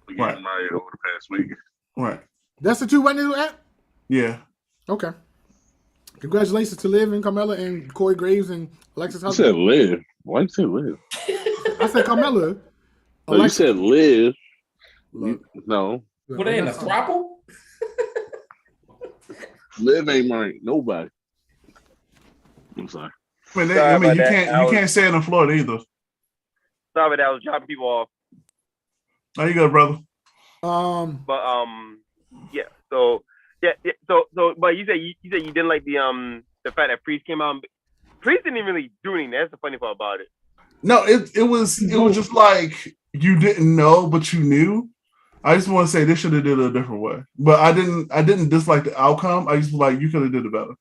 We Right. got married over the past week. Right. That's the two witnesses at? Yeah. Okay. Congratulations to Liv and Carmella and Corey Graves and Alexis You husband. said Liv. Why you say Liv? I said Carmella. No, you said Liv. Look. No. Were they in a throuple? Liv ain't married nobody. I'm sorry. I mean, you can't say it in Florida either. Sorry about that. I was dropping people off. How you go, brother? Yeah. So, but you said you didn't like the fact that Priest came out. Priest didn't really do anything. That's the funny part about it. No, it was just like you didn't know, but you knew. I just want to say they should have did it a different way. But I didn't dislike the outcome. I just was like you could have did it better.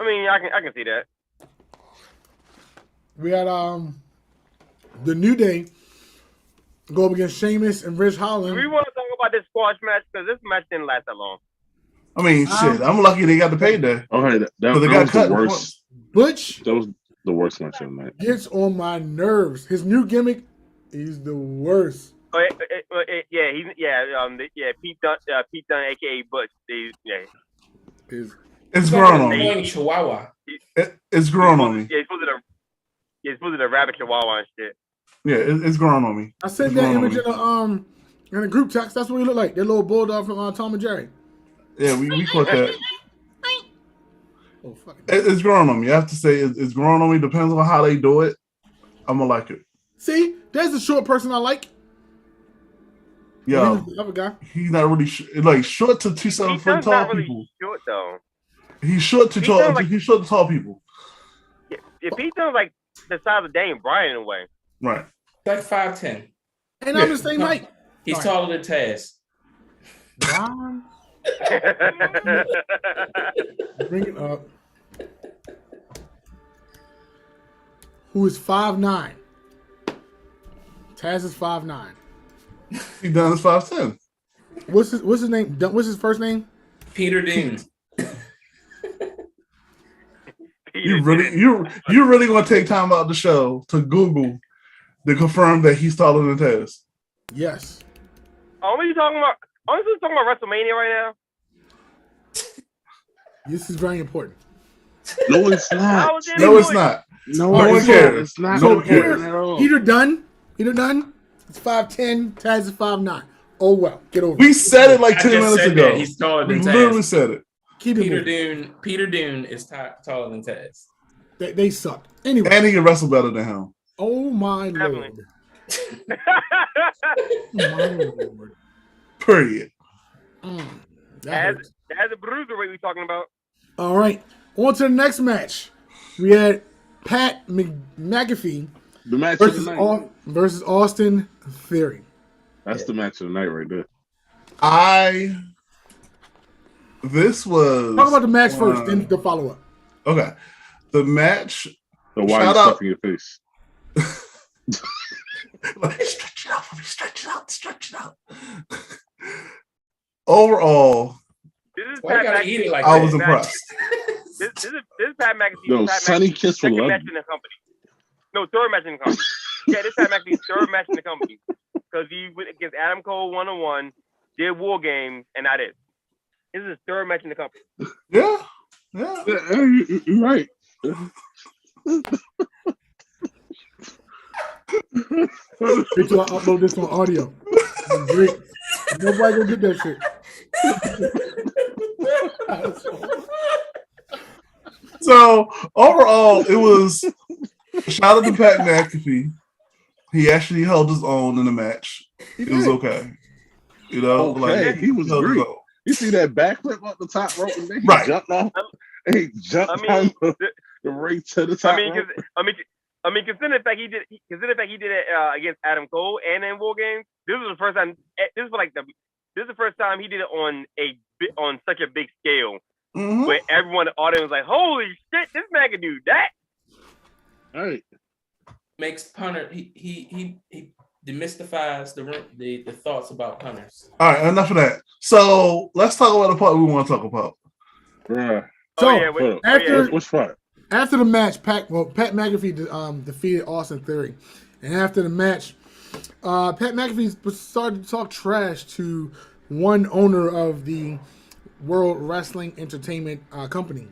I mean, I can see that. We had the New Day go up against Sheamus and Ridge Holland. We want to talk about this squash match because this match didn't last that long. I mean, shit. I'm lucky they got the payday. Okay, that was the worst. Butch. That was the worst match of the night. Gets on my nerves. His new gimmick is the worst. Pete Dunne, aka Butch. It's growing on me. Chihuahua. It's growing on me. Yeah, he's supposed to the rabbit chihuahua and shit. Yeah, it's growing on me. I sent that image in the group text. That's what he looked like. That little bulldog from Tom and Jerry. Yeah, we caught that. Oh, fuck it. It's growing on me. I have to say it's growing on me. Depends on how they do it. I'm gonna like it. See, there's a short person I like. Yo, the other guy. He's not really short to 2 foot tall really people. Short though. He's short to tall. He's short to tall people. Yeah, Pete Dunne's like the size of Daniel Bryan in a way. Right. Like 5'10". And I'm the same height. He's taller than Taz. Ron. Bring it up. Who is 5'9"? Taz is 5'9". He done is 5'10". What's his name? What's his first name? Peter Dune. You really gonna take time out of the show to Google to confirm that he's taller than Taz? Yes. Are we talking about? Are we talking about WrestleMania right now? This is very important. No, it's not. No, it's not. No, no one cares. It's not. No one cares. Peter Dunne. It's 5'10". Taz is 5'9". Oh well, get over it. We said it like 10 minutes ago. He's taller than we Taz. literally said it. Peter Dune is taller than Taz. They suck. Anyway. And he can wrestle better than him. Oh my lord. My lord. Period. That's the bruiserweight we talking about. All right. On to the next match. We had Pat McAfee The match of the night. versus Austin Theory. That's the match of the night right there. This was Talk about the match first, then the follow up. Okay. The match. So why are you stuffing your face? Stretch it out for me. Stretch it out. Overall, I was impressed. This is Pat McAfee. No, Sonny Kiss for love. Match in the company. No, third match in the company. Yeah, this Pat McAfee's third match in the company because he went against Adam Cole 1-on-1, did War Games, and not it. This is his third match in the company. Yeah. You're right. Wait till I upload this on audio. Nobody gonna get that shit. So overall, it was shout out to Pat McAfee. He actually held his own in the match. It was okay. You know, he was great. You see that backflip up the top rope and then he jumped off. He jumped down the ring to the top rope. Considering the fact he did it against Adam Cole and in War Games, this was the first time. This is the first time he did it on such a big scale, where everyone in the audience was like, "Holy shit, this man can do that!" All right, makes punter. He demystifies the thoughts about punters. All right, enough of that. So let's talk about the part we want to talk about. Which part? After the match, Pat McAfee defeated Austin Theory, and after the match, Pat McAfee started to talk trash to one owner of the World Wrestling Entertainment Company,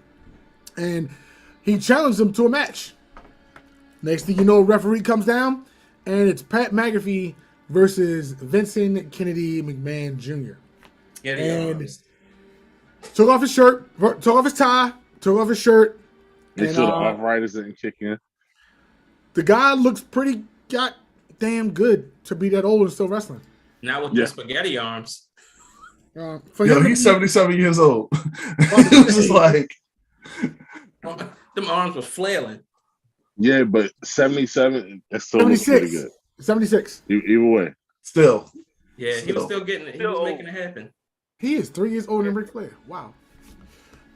and he challenged him to a match. Next thing you know, referee comes down, and it's Pat McAfee versus Vincent Kennedy McMahon Jr. And took off his shirt, took off his tie, took off his shirt. They said the arthritis didn't kick in. The guy looks pretty goddamn good to be that old and still wrestling. Not with the spaghetti arms. He's 77 years old. It was just like them arms were flailing. Yeah, but 77, that's still looks pretty good. 76. Either way. Still. Yeah, he was still getting it. He was making it happen. He is 3 years older than Ric Flair. Wow.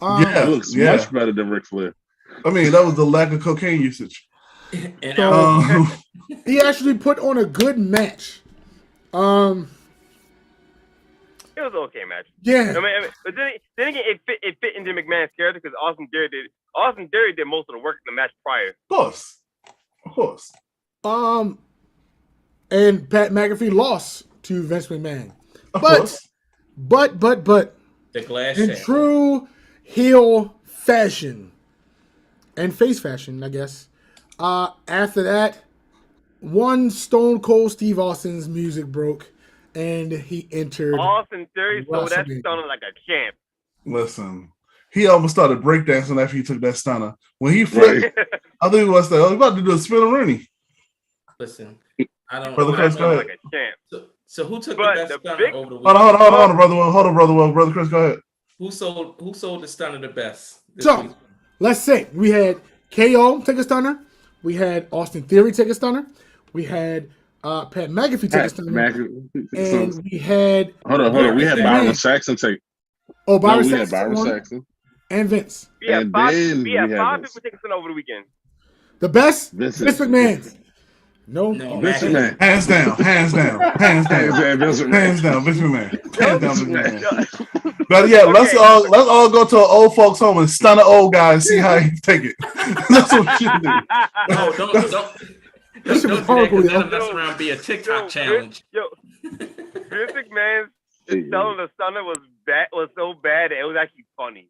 He looks much better than Ric Flair. I mean, that was the lack of cocaine usage. He actually put on a good match. It was an okay match. Yeah. I mean, but then again, it fit into McMahon's character because Austin Theory did most of the work in the match prior. Of course. And Pat McAfee lost to Vince McMahon. But the glass in shack. true heel fashion and face fashion, I guess. After that, one Stone Cold Steve Austin's music broke, and he entered. Austin Theory stole that stunner like a champ. Listen, he almost started breakdancing after he took that stunner. When he flipped, I think he was about to do a spin Rooney. Listen, I don't. Brother Chris, go ahead. Like a champ. So who took the best stunner over the weekend? Hold on, brother Will. Brother Chris, go ahead. Who sold the stunner the best? So let's say we had KO take a stunner, we had Austin Theory take a stunner, we had Pat McAfee take a stunner, and we had hold on. We had Byron Saxon take. Oh, Byron Saxon and Vince. We had five people take a stunner over the weekend. The best, Vince McMahon. No, Vince McMahon. Hands down, Vince McMahon. But yeah, let's all go to an old folks home and stun an old guy and see how he take it. That's what we should do. No, don't do that. Mess around be a TikTok challenge. Vince McMahon's selling the stunner was so bad that it was actually funny.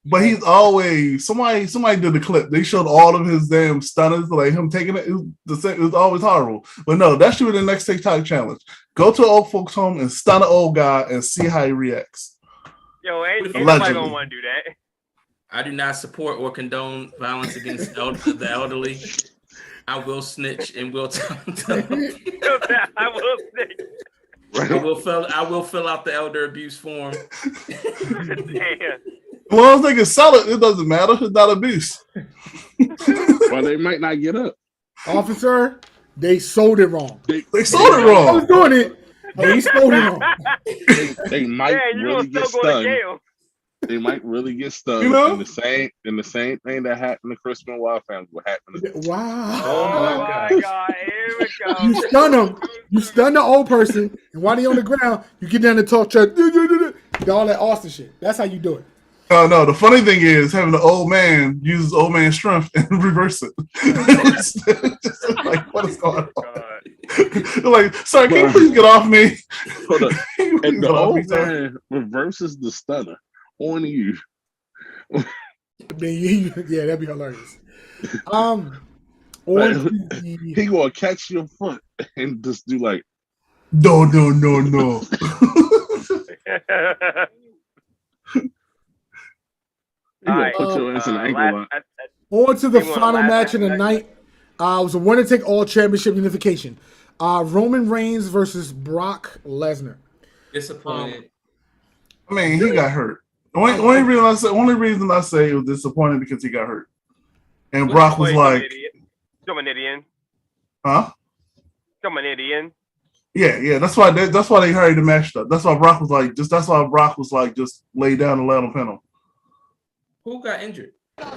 But he's always somebody did the clip. They showed all of his damn stunners, like him taking it. It was always horrible. But no, that should be the next TikTok challenge. Go to an old folks home and stun an old guy and see how he reacts. Yo, ain't nobody gonna want to do that. I do not support or condone violence against the elderly. I will snitch and will tell. I will snitch. I will fill out the elder abuse form. Damn. As long as they can sell it, it doesn't matter. It's not abuse. Well, they might not get up. Officer, they sold it wrong. They sold it I wrong. was doing it. They sold it wrong. They might You really gonna get still go to stunned. jail. They might really get stunned. You know? And the same thing that happened to Chris Benoit family will happen to Wow. Oh my God! Here we go. You stun them. You stun the old person, and while they on the ground, you get down and talk trash. All that Austin shit. That's how you do it. Oh no! The funny thing is having the old man use old man strength and reverse it. Just like, what is going on? Like, sorry, can you please get off me? And the old man reverses the stunner on you. Yeah, that'd be hilarious. He gonna catch your foot and just do like, no. He gonna Alright, put your ass in an ankle lock. On to the You want final last match of the match? night. It was a winner-take-all championship unification. Roman Reigns versus Brock Lesnar. Disappointed. I mean, he got hurt. Only reason I say it was disappointed because he got hurt, and Brock was like, Dominidian. "Huh? Dominidian. Yeah. That's why they hurried the match up. That's why Brock was like, just lay down and let him pin him." Who got injured?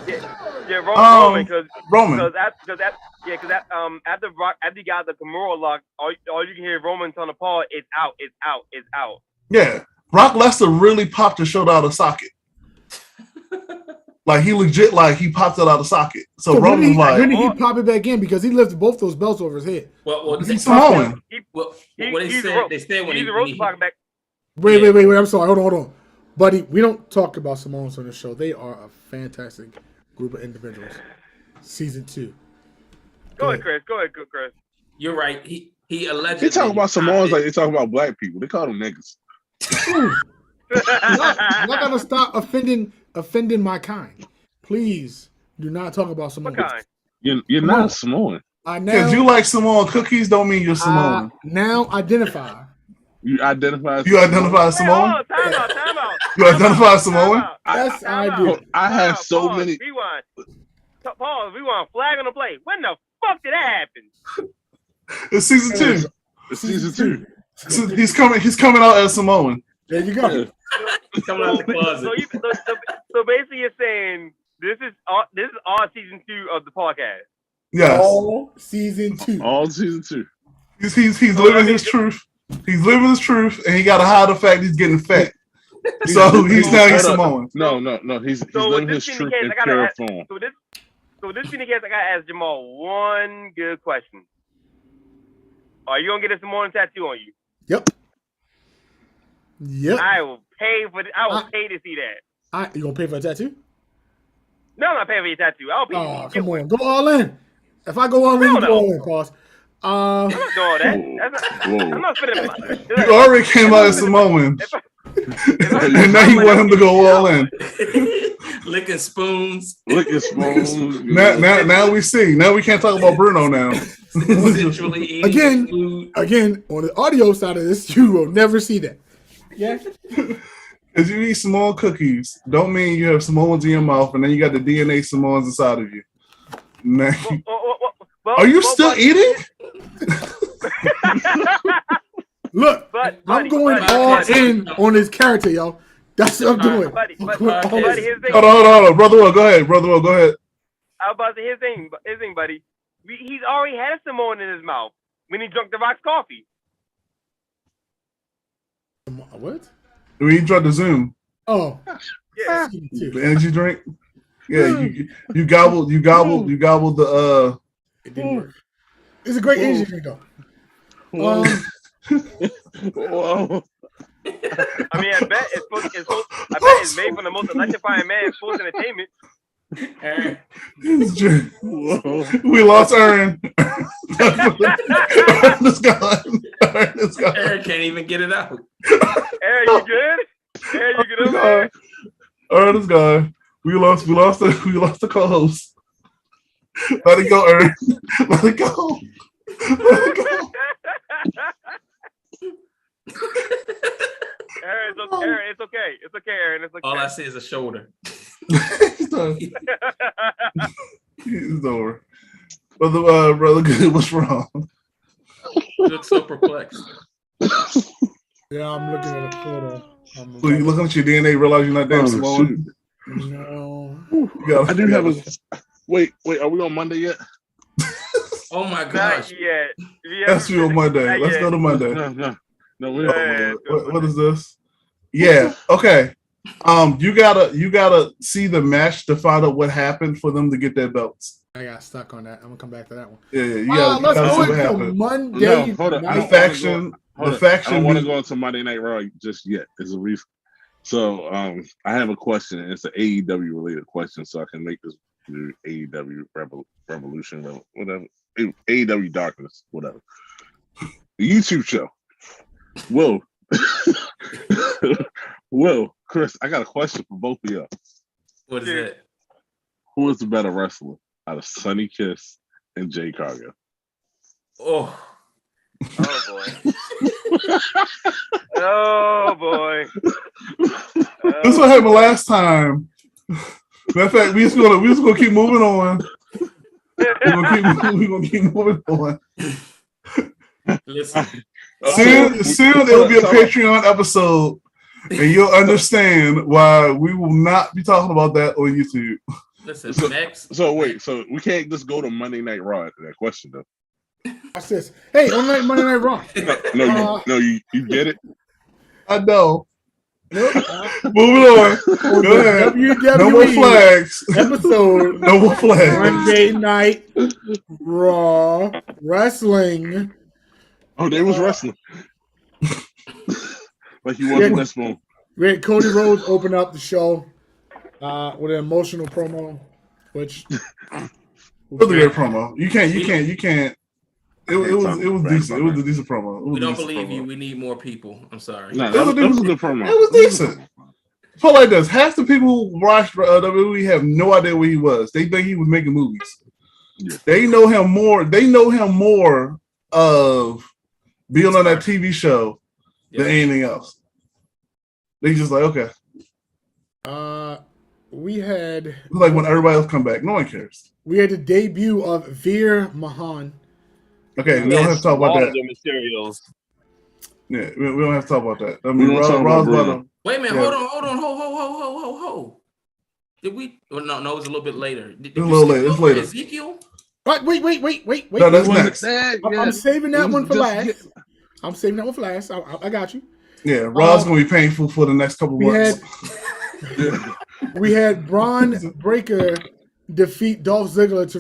Yeah, Roman. Because Roman. after you got the Kimura lock, all you can hear Roman telling Paul, "It's out. Yeah, Brock Lesnar really popped the shoulder out of socket. Like he legit, like he popped it out of socket. So Roman was like, when did he pop it back in? Because he lifted both those belts over his head. Well, he's Samoan. What they said when he back. Wait. I'm sorry. Hold on. Buddy, we don't talk about Samoans on the show. They are a fantastic group of individuals. Season 2. Go ahead, Chris. You're right. He allegedly. They talk about Samoans like they talk about black people. They call them niggas. Y'all gotta stop offending my kind. Please do not talk about Samoans. What kind? You're not a Samoan. Because you like Samoan cookies don't mean you're Samoan. Now identify. You identify as Samoan? Time out. You identify as Samoan? Yes, I do. I have so many. Rewind. Pause. Rewind. Flag on the play. When the fuck did that happen? It's season 2. It's season 2. So he's coming out as Samoan. There you go. He's coming out the closet. So basically, you're saying this is all season 2 of the podcast. Yes. All season 2. All season 2. He's living his truth. He's living his truth, and he got to hide the fact he's getting fat. So he's Samoan. No. He's living his truth in pure form. So this being the case, I gotta ask Jamal one good question. Are you gonna get a Samoan tattoo on you? Yep. I will pay for. I will pay to see that. You gonna pay for a tattoo? No, I'm not paying for your tattoo. I'll pay. Oh, come on, go all in. If I go all in, you go all in, pause. I'm not doing all that. I'm not spending money. You already came out as Samoan. And now you want him to go all in. Licking spoons. Now we see. Now we can't talk about Bruno now. Again, on the audio side of this, you will never see that. Yeah. Because you eat Samoan cookies, don't mean you have Samoans in your mouth, and then you got the DNA Samoans inside of you. Now, are you still eating? Look, I'm going all in on his character, yo. That's what I'm doing. Hold on. Brother Will, go ahead. I was about to say his thing, buddy. He's already had Samoan in his mouth when he drank the Rock's coffee. What? When he drank the Zoom. Oh. Yeah. The energy drink. Yeah, you gobbled the It didn't work. It's a great energy drink though. Whoa. I mean, I bet it's made from the most electrifying man in sports entertainment. We lost Aaron. Aaron is gone. Aaron can't even get it out. Aaron, you good? Aaron, you good over there? Aaron is gone. We lost the co-host. Let it go, Aaron. Let it go. okay, Aaron. It's okay. It's okay, Aaron. It's okay. All I see is a shoulder. He's done. He's over. Brother Good, what's wrong? You look so perplexed. Yeah, I'm looking at a photo. So you looking at your DNA, realize you're not damn Samoan? No. I do have a. Wait. Are we on Monday yet? Oh my Not gosh. yet. Let's do on Monday. Not Let's yet. go to Monday. No. We don't. What is this? Yeah. Okay. You gotta see the match to find out what happened for them to get their belts. I got stuck on that. I'm gonna come back to that one. Yeah. You gotta Let's see go what into happened. Monday. No, hold on. The faction. I don't want to go into Monday Night Raw just yet. There's a reason. So I have a question. It's an AEW related question, so I can make this AEW Revolution, whatever. AEW Darkness, whatever. The YouTube show. Will, Chris, I got a question for both of y'all. What is that? Who is the better wrestler out of Sonny Kiss and Jay Cargill? Oh boy. Oh boy. This is what happened last time. Matter of fact, we just gonna keep moving on. We're gonna keep moving on. Listen. Soon it'll be a Patreon episode, and you'll understand why we will not be talking about that on YouTube. Listen, so we can't just go to Monday Night Raw after that question though. Watch this. Hey, Monday Night Raw. No, you get it. I know. Nope. Moving on. Go ahead. WWE No more flags. Episode. No more flags. Monday Night Raw Wrestling. Oh, they was wrestling. Like you wasn't this one. We had Cody Rhodes open up the show with an emotional promo, which it was a great promo. You can't. It was decent. It was a decent promo. We don't believe you. We need more people. I'm sorry. No, that was a good promo. It was decent. Put like this: half the people who watched WWE have no idea where he was. They think he was making movies. Yeah. They know him more. They know him more of being on that TV show than anything else. They just like, okay. We had like when everybody else come back, no one cares. We had the debut of Veer Mahan. Okay, we don't have to talk about that. The materials. Yeah, we don't have to talk about that. I mean, Raw's wait a minute, hold on, ho. Did we? Well, no, it was a little bit later. It's a little later. It's later. Ezekiel? Wait. No, that's next. I'm saving that one for last. I'm saving that one for last. I got you. Yeah, Raw's gonna be painful for the next couple months. We had Braun Breaker defeat Dolph Ziggler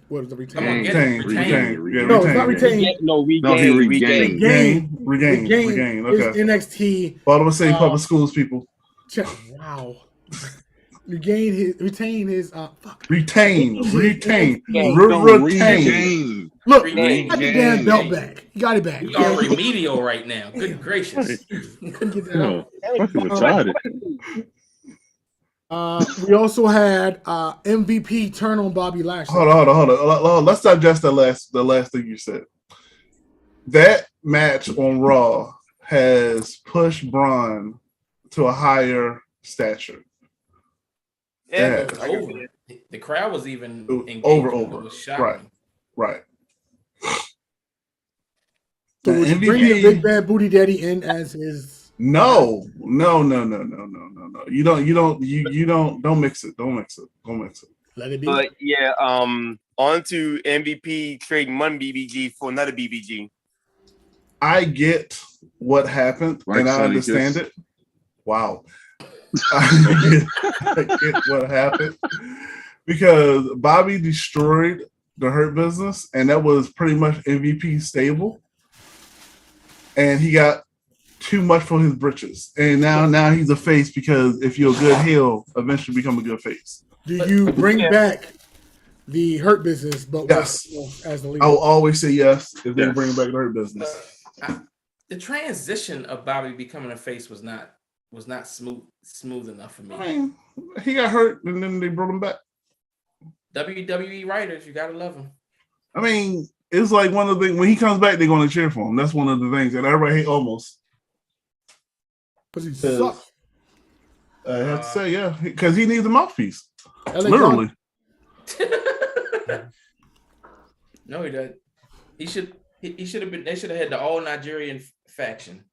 what is the retain? Retain. No, it's not retain. Regain. Okay. NXT. Bottom of the same public schools, people. Wow. Retain his Retain. Look, he got the damn belt back. He got it back. We are remedial right now. Good gracious. Couldn't get that out. We also had MVP turn on Bobby Lashley. Hold on. Let's digest the last thing you said. That match on Raw has pushed Braun to a higher stature. Yeah, the crowd was even over. It was shocking. Right. So would you bring the Big Bad Booty Daddy in as his? No. You don't mix it. Don't mix it. Let it be. But yeah, on to MVP trading one BBG for another BBG. I get what happened and I understand it. Wow. I get what happened because Bobby destroyed the Hurt Business, and that was pretty much MVP stable. And he got too much for his britches, and now he's a face because if you're a good heel, eventually become a good face. Do you bring back the Hurt Business? But yes, as the leader, I will always say yes if they bring back the Hurt Business. The transition of Bobby becoming a face was not smooth enough for me. I mean, he got hurt and then they brought him back. WWE writers, you gotta love him. I mean, it's like one of the things when he comes back, they're gonna cheer for him. That's one of the things, and everybody hate almost. Because he sucks. I have to say, yeah, because he needs a mouthpiece. LA Literally. No, he doesn't. He should have been. They should have had the all Nigerian faction.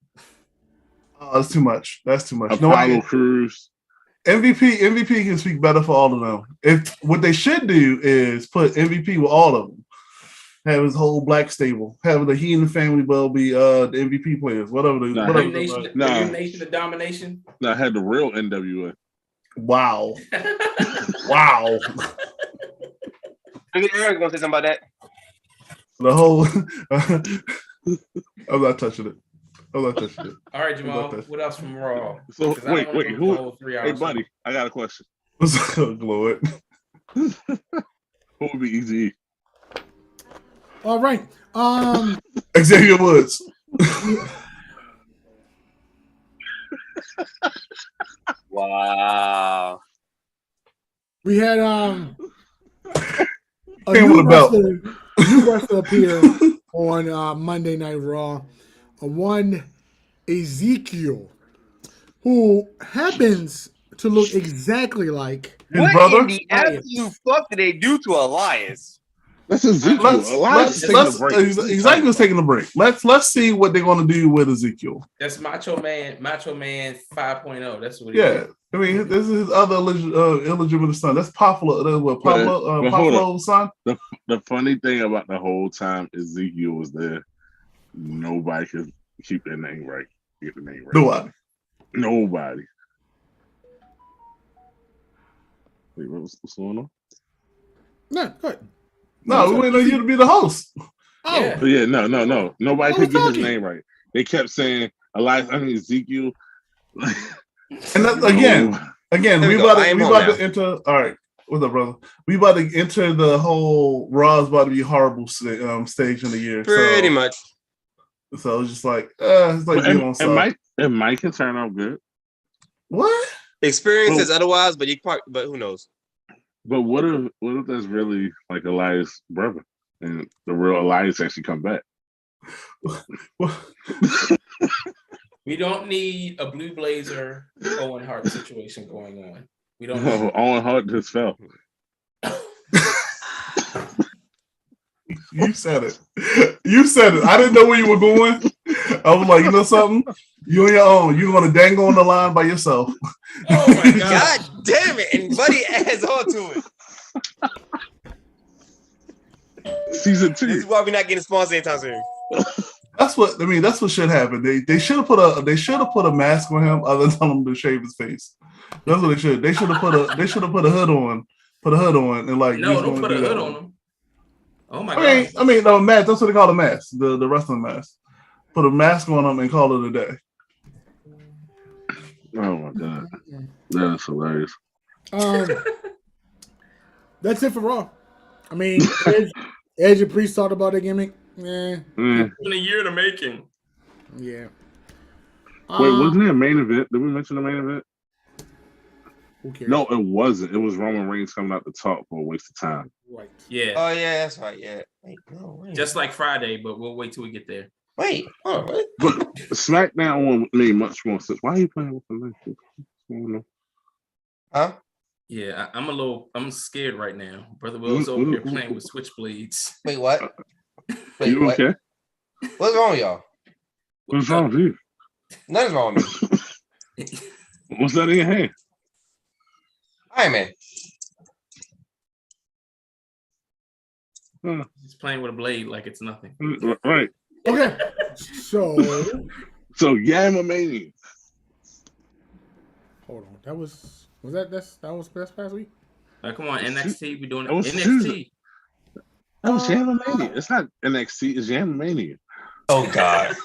Oh, that's too much. That's too much. Apollo Crews. MVP can speak better for all of them. If what they should do is put MVP with all of them. Have his whole black stable. Have the he and the family will be the MVP players. Whatever. Nation of Domination. No, I had the real NWA. Wow. Wow. Look at Eric gonna say something about that. The whole I'm not touching it. All right, Jamal. What else from Raw? So wait, who? Hey, buddy, I got a question. What's Lord? Who would be Easy? All right. Xavier Woods. Wow. We had a Came with a belt. new wrestler appear on Monday Night Raw. One Ezekiel, who happens to look exactly like his brother. In the absolute fuck did they do to Elias? That's Ezekiel. Ezekiel's taking a break. Let's see what they're going to do with Ezekiel. That's Macho Man 5.0. That's what he is. I mean, this is his other illegitimate son. That's Pablo's son. The funny thing about the whole time Ezekiel was there, nobody could keep their name right. Get the name right. Nobody. Wait, what's going on? No, good. No, we waiting on you to be the host. Oh, yeah, no. Nobody could get his name right. They kept saying Elias, Ezekiel. And that's, again, we about to enter. All right, what's up, brother? We about to enter the whole Raw's about to be horrible stage in the year. Pretty much. So it's just like it's like being on side. And Mike can turn out good. What? Experience is otherwise, but who knows? But what if that's really like Elias' brother and the real Elias actually come back? We don't need a Blue Blazer Owen Hart situation going on. We don't know. Owen Hart just fell. You said it. I didn't know where you were going. I was like, you know something? You on your own. You're going to dangle on the line by yourself. Oh my God damn it. And Buddy adds on to it. Season 2. This is why we're not getting sponsored anytime soon. That's what should happen. They should have put a mask on him other than telling him to shave his face. That's what they should. They should have put a hood on. Put a hood on and like no, don't put a hood on him. Oh my God. I mean, no mask. That's what they call a mask. The wrestling mask. Put a mask on him and call it a day. Oh my God, that's hilarious. That's it for Raw. I mean, Edge and Priest talked about their gimmick. Yeah, in a year in the making. Yeah. Wait, wasn't there a main event? Did we mention the main event? Who cares? No, it wasn't. It was Roman Reigns coming out the top for a waste of time. Right. Yeah. Oh yeah, that's right. Yeah. Wait. Just like Friday, but we'll wait till we get there. Wait. Oh, what? But SmackDown one made much more sense. Why are you playing with the knife? Huh? Yeah, I'm scared right now. Brother Will's over here playing with switchblades. Wait, what? Wait, you what? okay? What's wrong with y'all? What's wrong with you? Nothing's wrong with me. What's that in your hand? Iron Man. He's playing with a blade like it's nothing. Right. Okay. So Yamamania. Hold on. That was past week? Come on, NXT. We're doing NXT. That was Yamamania. It's not NXT. It's Yamamania. Oh God.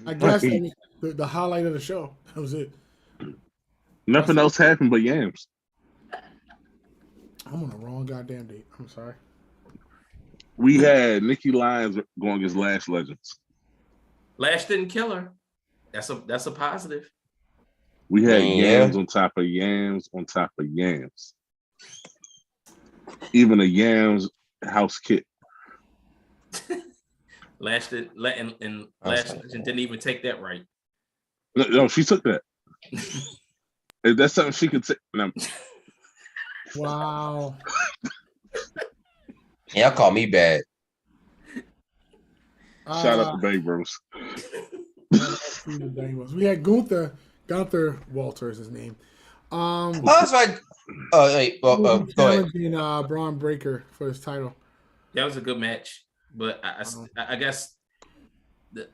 I guess that was the highlight of the show. That was it. Nothing else happened but yams. I'm on the wrong goddamn date. I'm sorry. We had Nikki Lyons going against Lash Legends. Lash didn't kill her. That's a positive. We had yams on top of yams on top of yams. Even a yams house kit. Lash did, and Lash Legend didn't even take that right. No, she took that. If that's something she could take. No. Wow. Y'all call me bad. Shout out to Babe Bros. We had Gunther Walter is his name. Oh, that's right. Oh, wait. Well, go ahead. Challenging Braun Breaker for his title. That was a good match, but I guess.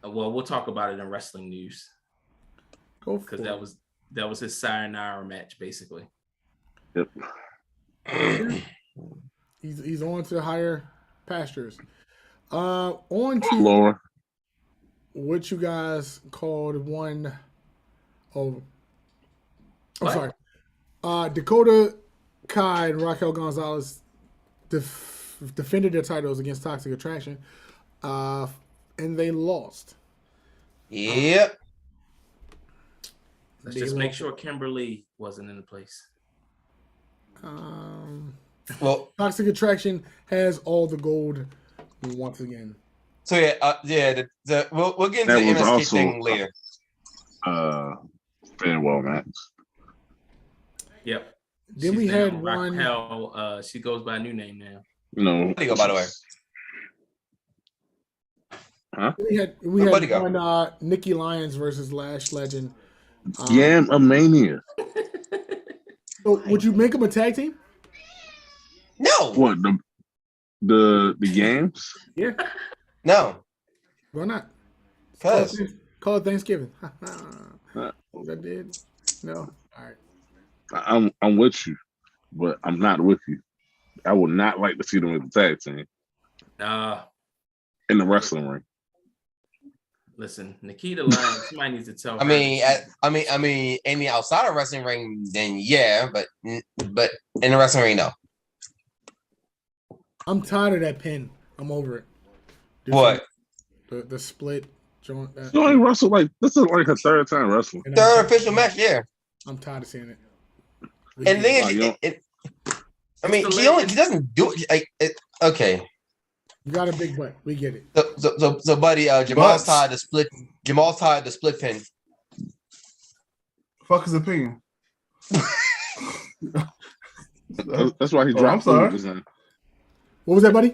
We'll talk about it in wrestling news. Go because that was his sayonara match, basically. Yep. He's on to higher pastures. On to Laura. What you guys called one. Oh, I'm sorry. Dakota Kai and Raquel Gonzalez defended their titles against Toxic Attraction, and they lost. Yep. Let's just make sure Kimberly wasn't in the place. Well, Toxic Attraction has all the gold once again. So we'll get into the MSK thing later. Farewell match. Yep. Then we had one. Raquel, she goes by a new name now. No. How do you go, by the way? Huh? We had one Nikki Lyons versus Lash Legend. Yam-a-mania. So would you make them a tag team? No. What, the Yams? Yeah. No. Why not? Cause call it Thanksgiving. That did. No. All right. I'm with you, but I'm not with you. I would not like to see them as a tag team. In the wrestling ring. Listen, Nikita Lyons, somebody needs to tell her. I mean, any outside of wrestling ring, then yeah, but in the wrestling ring, no. I'm tired of that pin. I'm over it. What? The split joint. You only wrestle this is like her third time wrestling. Third official match, yeah. I'm tired of seeing it. And the thing is, he doesn't do it. Okay. You got a big butt. We get it. So buddy, Jamal's tied the split. Jamal's tied the split pin. Fuck his opinion. That's why he dropped. I'm sorry. What was that, buddy?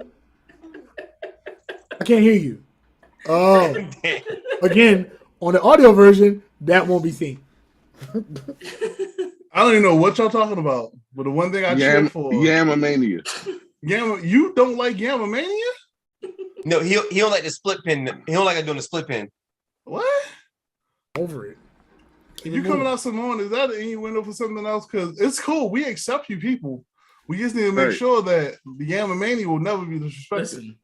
I can't hear you. Oh, again, on the audio version, that won't be seen. I don't even know what y'all talking about. But the one thing I cheered for Yam-a-mania. You don't like Yam-a-mania? No, he don't like the split pin. He don't like doing the split pin. What? Over it. If you coming out Simone, is that any window for something else? Because it's cool. We accept you people. We just need to make sure that the Yam-a-mania will never be disrespected.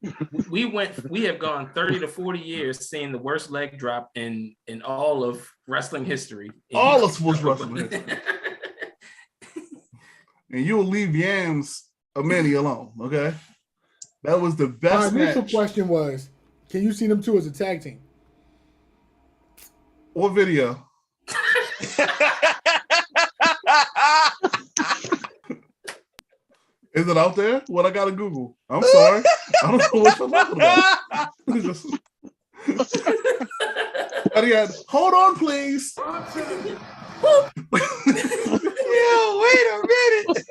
Listen, we have gone 30 to 40 years seeing the worst leg drop in all of wrestling history. All of sports wrestling history. And you will leave Yams-a-mania alone, okay? That was the best My initial match. question was, can you see them two as a tag team? What video? Is it out there? What I gotta Google? I'm sorry. I don't know what you're talking about. Hold on, please. Yo, wait a minute.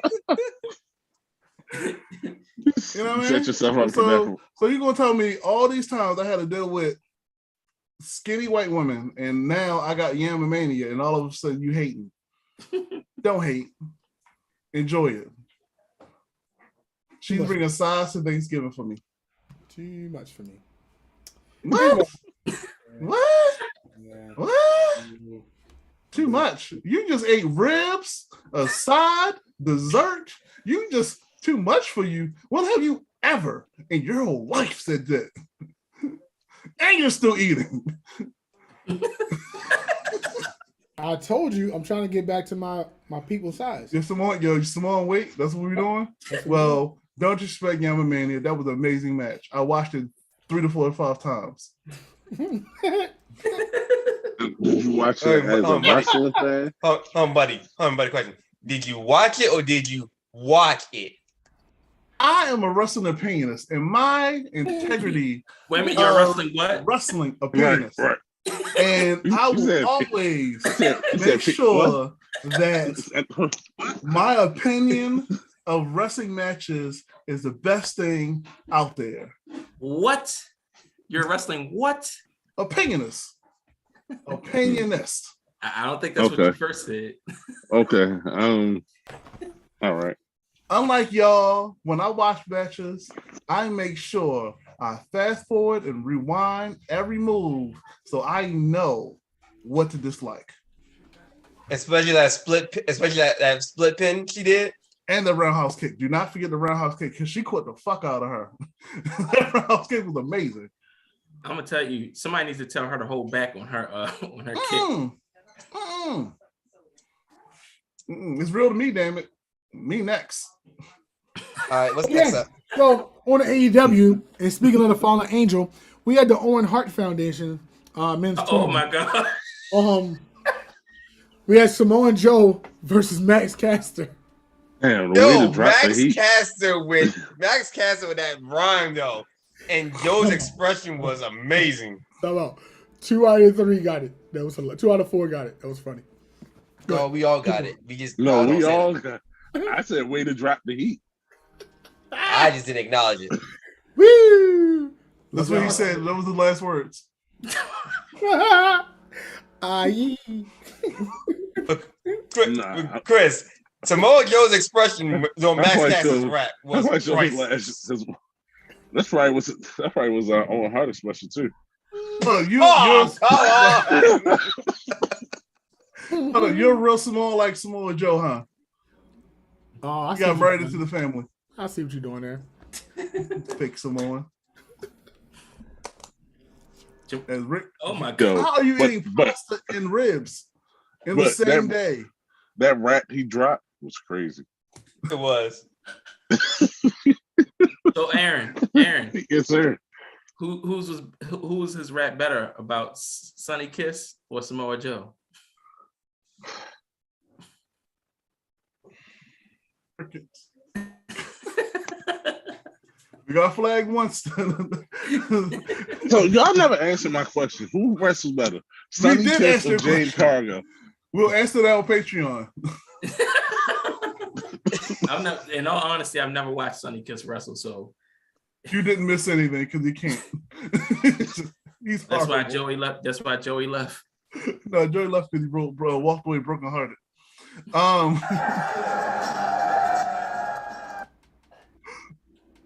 You know what I mean? Set yourself up so you're gonna tell me all these times I had to deal with skinny white women, and now I got Yam-a-mania, and all of a sudden you hating. Don't hate. Enjoy it. She's bringing size to Thanksgiving for me. Too much for me. What? What? Yeah. What? Too much. You just ate ribs, a side, dessert. You just too much for you. When have you ever in your whole life said that? And you're still eating. I told you I'm trying to get back to my people size. You're Simone weight. That's what we're doing. Well, don't disrespect Yam-a-mania. That was an amazing match. I watched it 3 to 4 to 5 times. Did you watch it as a wrestling fan? Buddy. Question. Did you watch it or did you watch it? I am a wrestling opinionist, and my integrity. Wait a minute, you're a wrestling what? Wrestling opinionist. Right. And I will always make sure that my opinion of wrestling matches is the best thing out there. What? You're wrestling what? Opinionist. Opinionist. I don't think that's what you first said. Okay. All right. Unlike y'all, when I watch matches, I make sure I fast forward and rewind every move so I know what to dislike. Especially that split pin she did. And the roundhouse kick. Do not forget the roundhouse kick because she caught the fuck out of her. That roundhouse kick was amazing. I'm gonna tell you, somebody needs to tell her to hold back on her kick. It's real to me, damn it. Me next. All right, what's next up? So on the AEW, and speaking of the Fallen Angel, we had the Owen Hart Foundation men's Oh tournament. my god. We had Samoa Joe versus Max Caster. Damn, Max Caster with that rhyme though, and Joe's expression was amazing. So 2 out of 3 got it. That was 2 out of 4 got it. That was funny. No, we all got it. We all got. I said, way to drop the heat. I just didn't acknowledge it. Woo! That's what he said. That was the last words. Chris, Samoa Joe's expression on Max Caster's rap was priceless. That's probably was our Owen Hart expression too. You're real Samoa like Samoa Joe, huh? Oh, I got right into the family. I see what you're doing there. Fake Samoan. Oh my god! How are you eating pasta and ribs in the same day? That rap he dropped was crazy. It was. So Aaron, yes sir. Who was his rap better about Sonny Kiss or Samoa Joe? We got flagged once. So y'all never answered my question. Who wrestles better, Sonny Kiss or Jade Cargo? We'll answer that on Patreon. I'm not. In all honesty, I've never watched Sonny Kiss wrestle, so you didn't miss anything because you can't. That's why Joey left. That's why Joey left. No, Joey left because he walked away brokenhearted.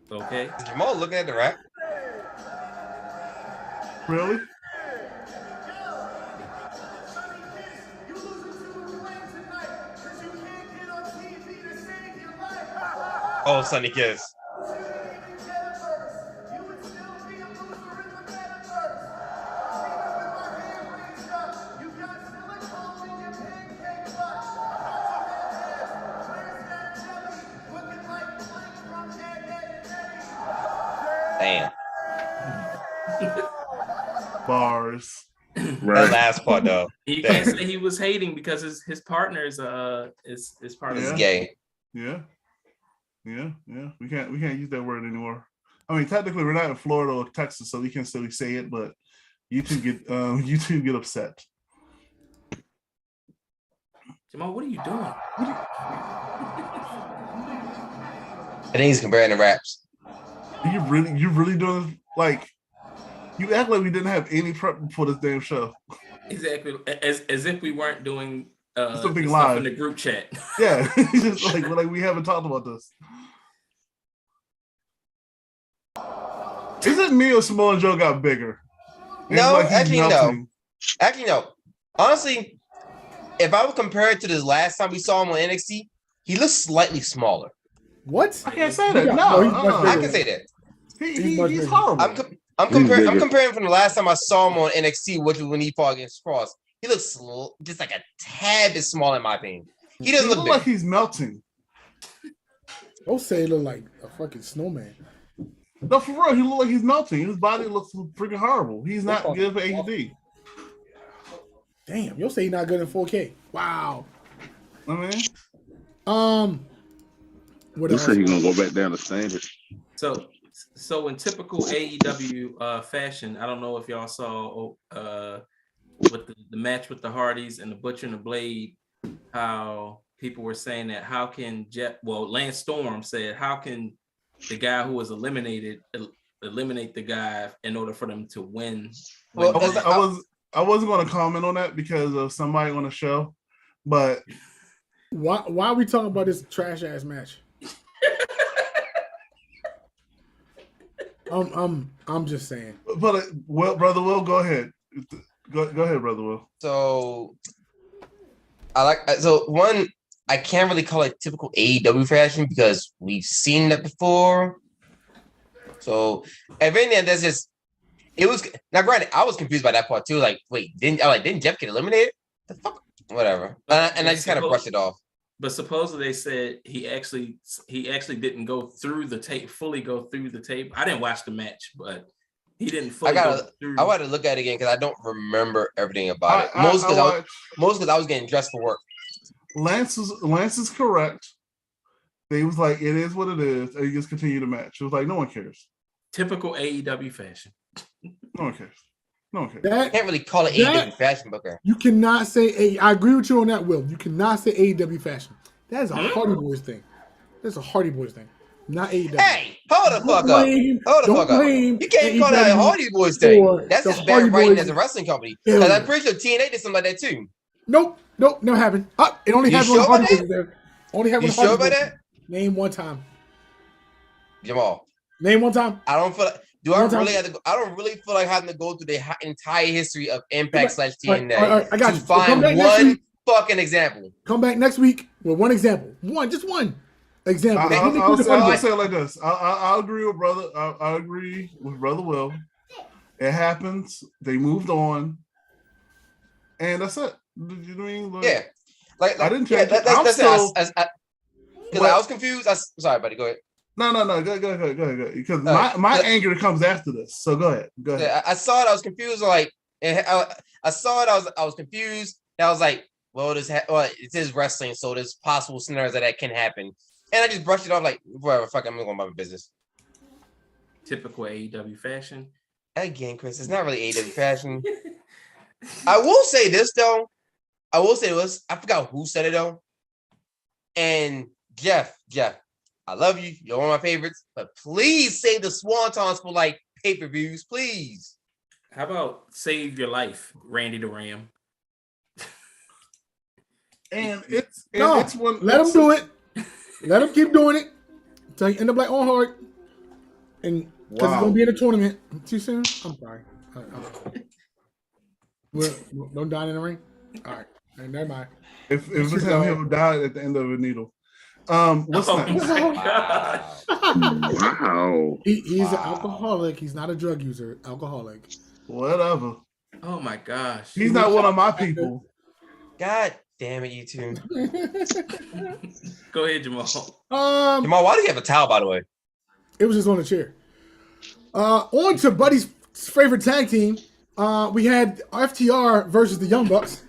Okay. Is Jamal looking at the rap? Really? Oh, Sonny Kiss. Damn. Bars. That last part though. You can't say he was hating because his partner is part of He's gay. Yeah. We can't use that word anymore. I mean, technically, we're not in Florida or Texas, so we can still say it. But you two get upset. Jamal, what are you doing? I think he's comparing the raps. You really doing like? You act like we didn't have any prep for this damn show. Exactly, as if we weren't doing something live in the group chat. Yeah, just like we haven't talked about this. Is it me or Samoa Joe got bigger? No, like actually no. Actually no. Honestly, if I would compare it to the last time we saw him on NXT, he looks slightly smaller. What? I can't say that. No, I can say that. He's horrible. I'm comparing from the last time I saw him on NXT, which was when he fought against Cross. He looks just like a tad bit small in my opinion. He doesn't look like he's melting. Don't say he look like a fucking snowman. No, for real, he look like he's melting. His body looks freaking horrible. He's not good for AED. Damn, you'll say he's not good in 4K. Wow. I mean, what else? He's gonna go back down to standard. So in typical AEW fashion, I don't know if y'all saw with the match with the Hardys and the Butcher and the Blade, how people were saying that how can Lance Storm said, how can the guy who was eliminated eliminate the guy in order for them to win? Well, I wasn't going to comment on that because of somebody on the show, but why are we talking about this trash ass match? I'm just saying. But Brother Will, go ahead. Go ahead, Brother Will. So one, I can't really call it typical AEW fashion because we've seen that before. So if anything, that's just it was now. Granted, I was confused by that part too. Like, wait, didn't Jeff get eliminated? The fuck, whatever. And I just kind of brushed it off. But supposedly they said he actually didn't go through the tape, fully go through the tape. I didn't watch the match, but he didn't fully go through. I want to look at it again because I don't remember everything about it. Most because I was getting dressed for work. Lance is correct. They was like, it is what it is, and you just continue the match. It was like, no one cares. Typical AEW fashion. No one cares. No one cares. I can't really call it AEW fashion, Booker. You cannot say I agree with you on that, Will. You cannot say AEW fashion. That is a Hardy Boys thing. That's a Hardy Boys thing, not AEW. Hey, hold the fuck up. Hold the fuck up. You can't call that a Hardy Boys thing. That's just bad writing as a wrestling company. Because I'm pretty sure TNA did something like that too. Nope, never happened. It only happened on Hardy Boys there. Only happened on Hardy Boys. You sure about that? Name one time. Jamal. Name one time. I don't feel like. I don't really feel like having to go through the entire history of Impact / TNA all right, I got to you. find one fucking example. Come back next week with one example. Just one example. I'll say it like this. I agree with brother. I agree with Brother Will. It happens. They moved on, and that's it. You know what I mean? Yeah. Like I didn't change. Because I was confused. Sorry, buddy. Go ahead. No. Go ahead. Because my anger comes after this. So go ahead. Yeah, I saw it. I was confused. Like I saw it. I was confused. And I was like, well, it is wrestling, so there's possible scenarios that can happen. And I just brushed it off like, whatever. Fuck, I'm going about my business. Typical AEW fashion. Again, Chris, it's not really AEW fashion. I will say this though. I forgot who said it though. And Jeff. I love you. You're one of my favorites. But please save the Swantons for like pay-per-views, please. How about save your life, Randy the Ram? And let him do it. Let him keep doing it until you end up like on hard. And because he's gonna be in a tournament too soon. I'm sorry. Don't die in the ring. All right, never mind. If it's him, he'll die at the end of a needle. What's next? Wow. He's an alcoholic. He's not a drug user. Alcoholic. Whatever. Oh my gosh. He's not one of my people. God damn it, you two. Go ahead, Jamal. Jamal, why do you have a towel, by the way? It was just on the chair. On to Buddy's favorite tag team. We had FTR versus the Young Bucks.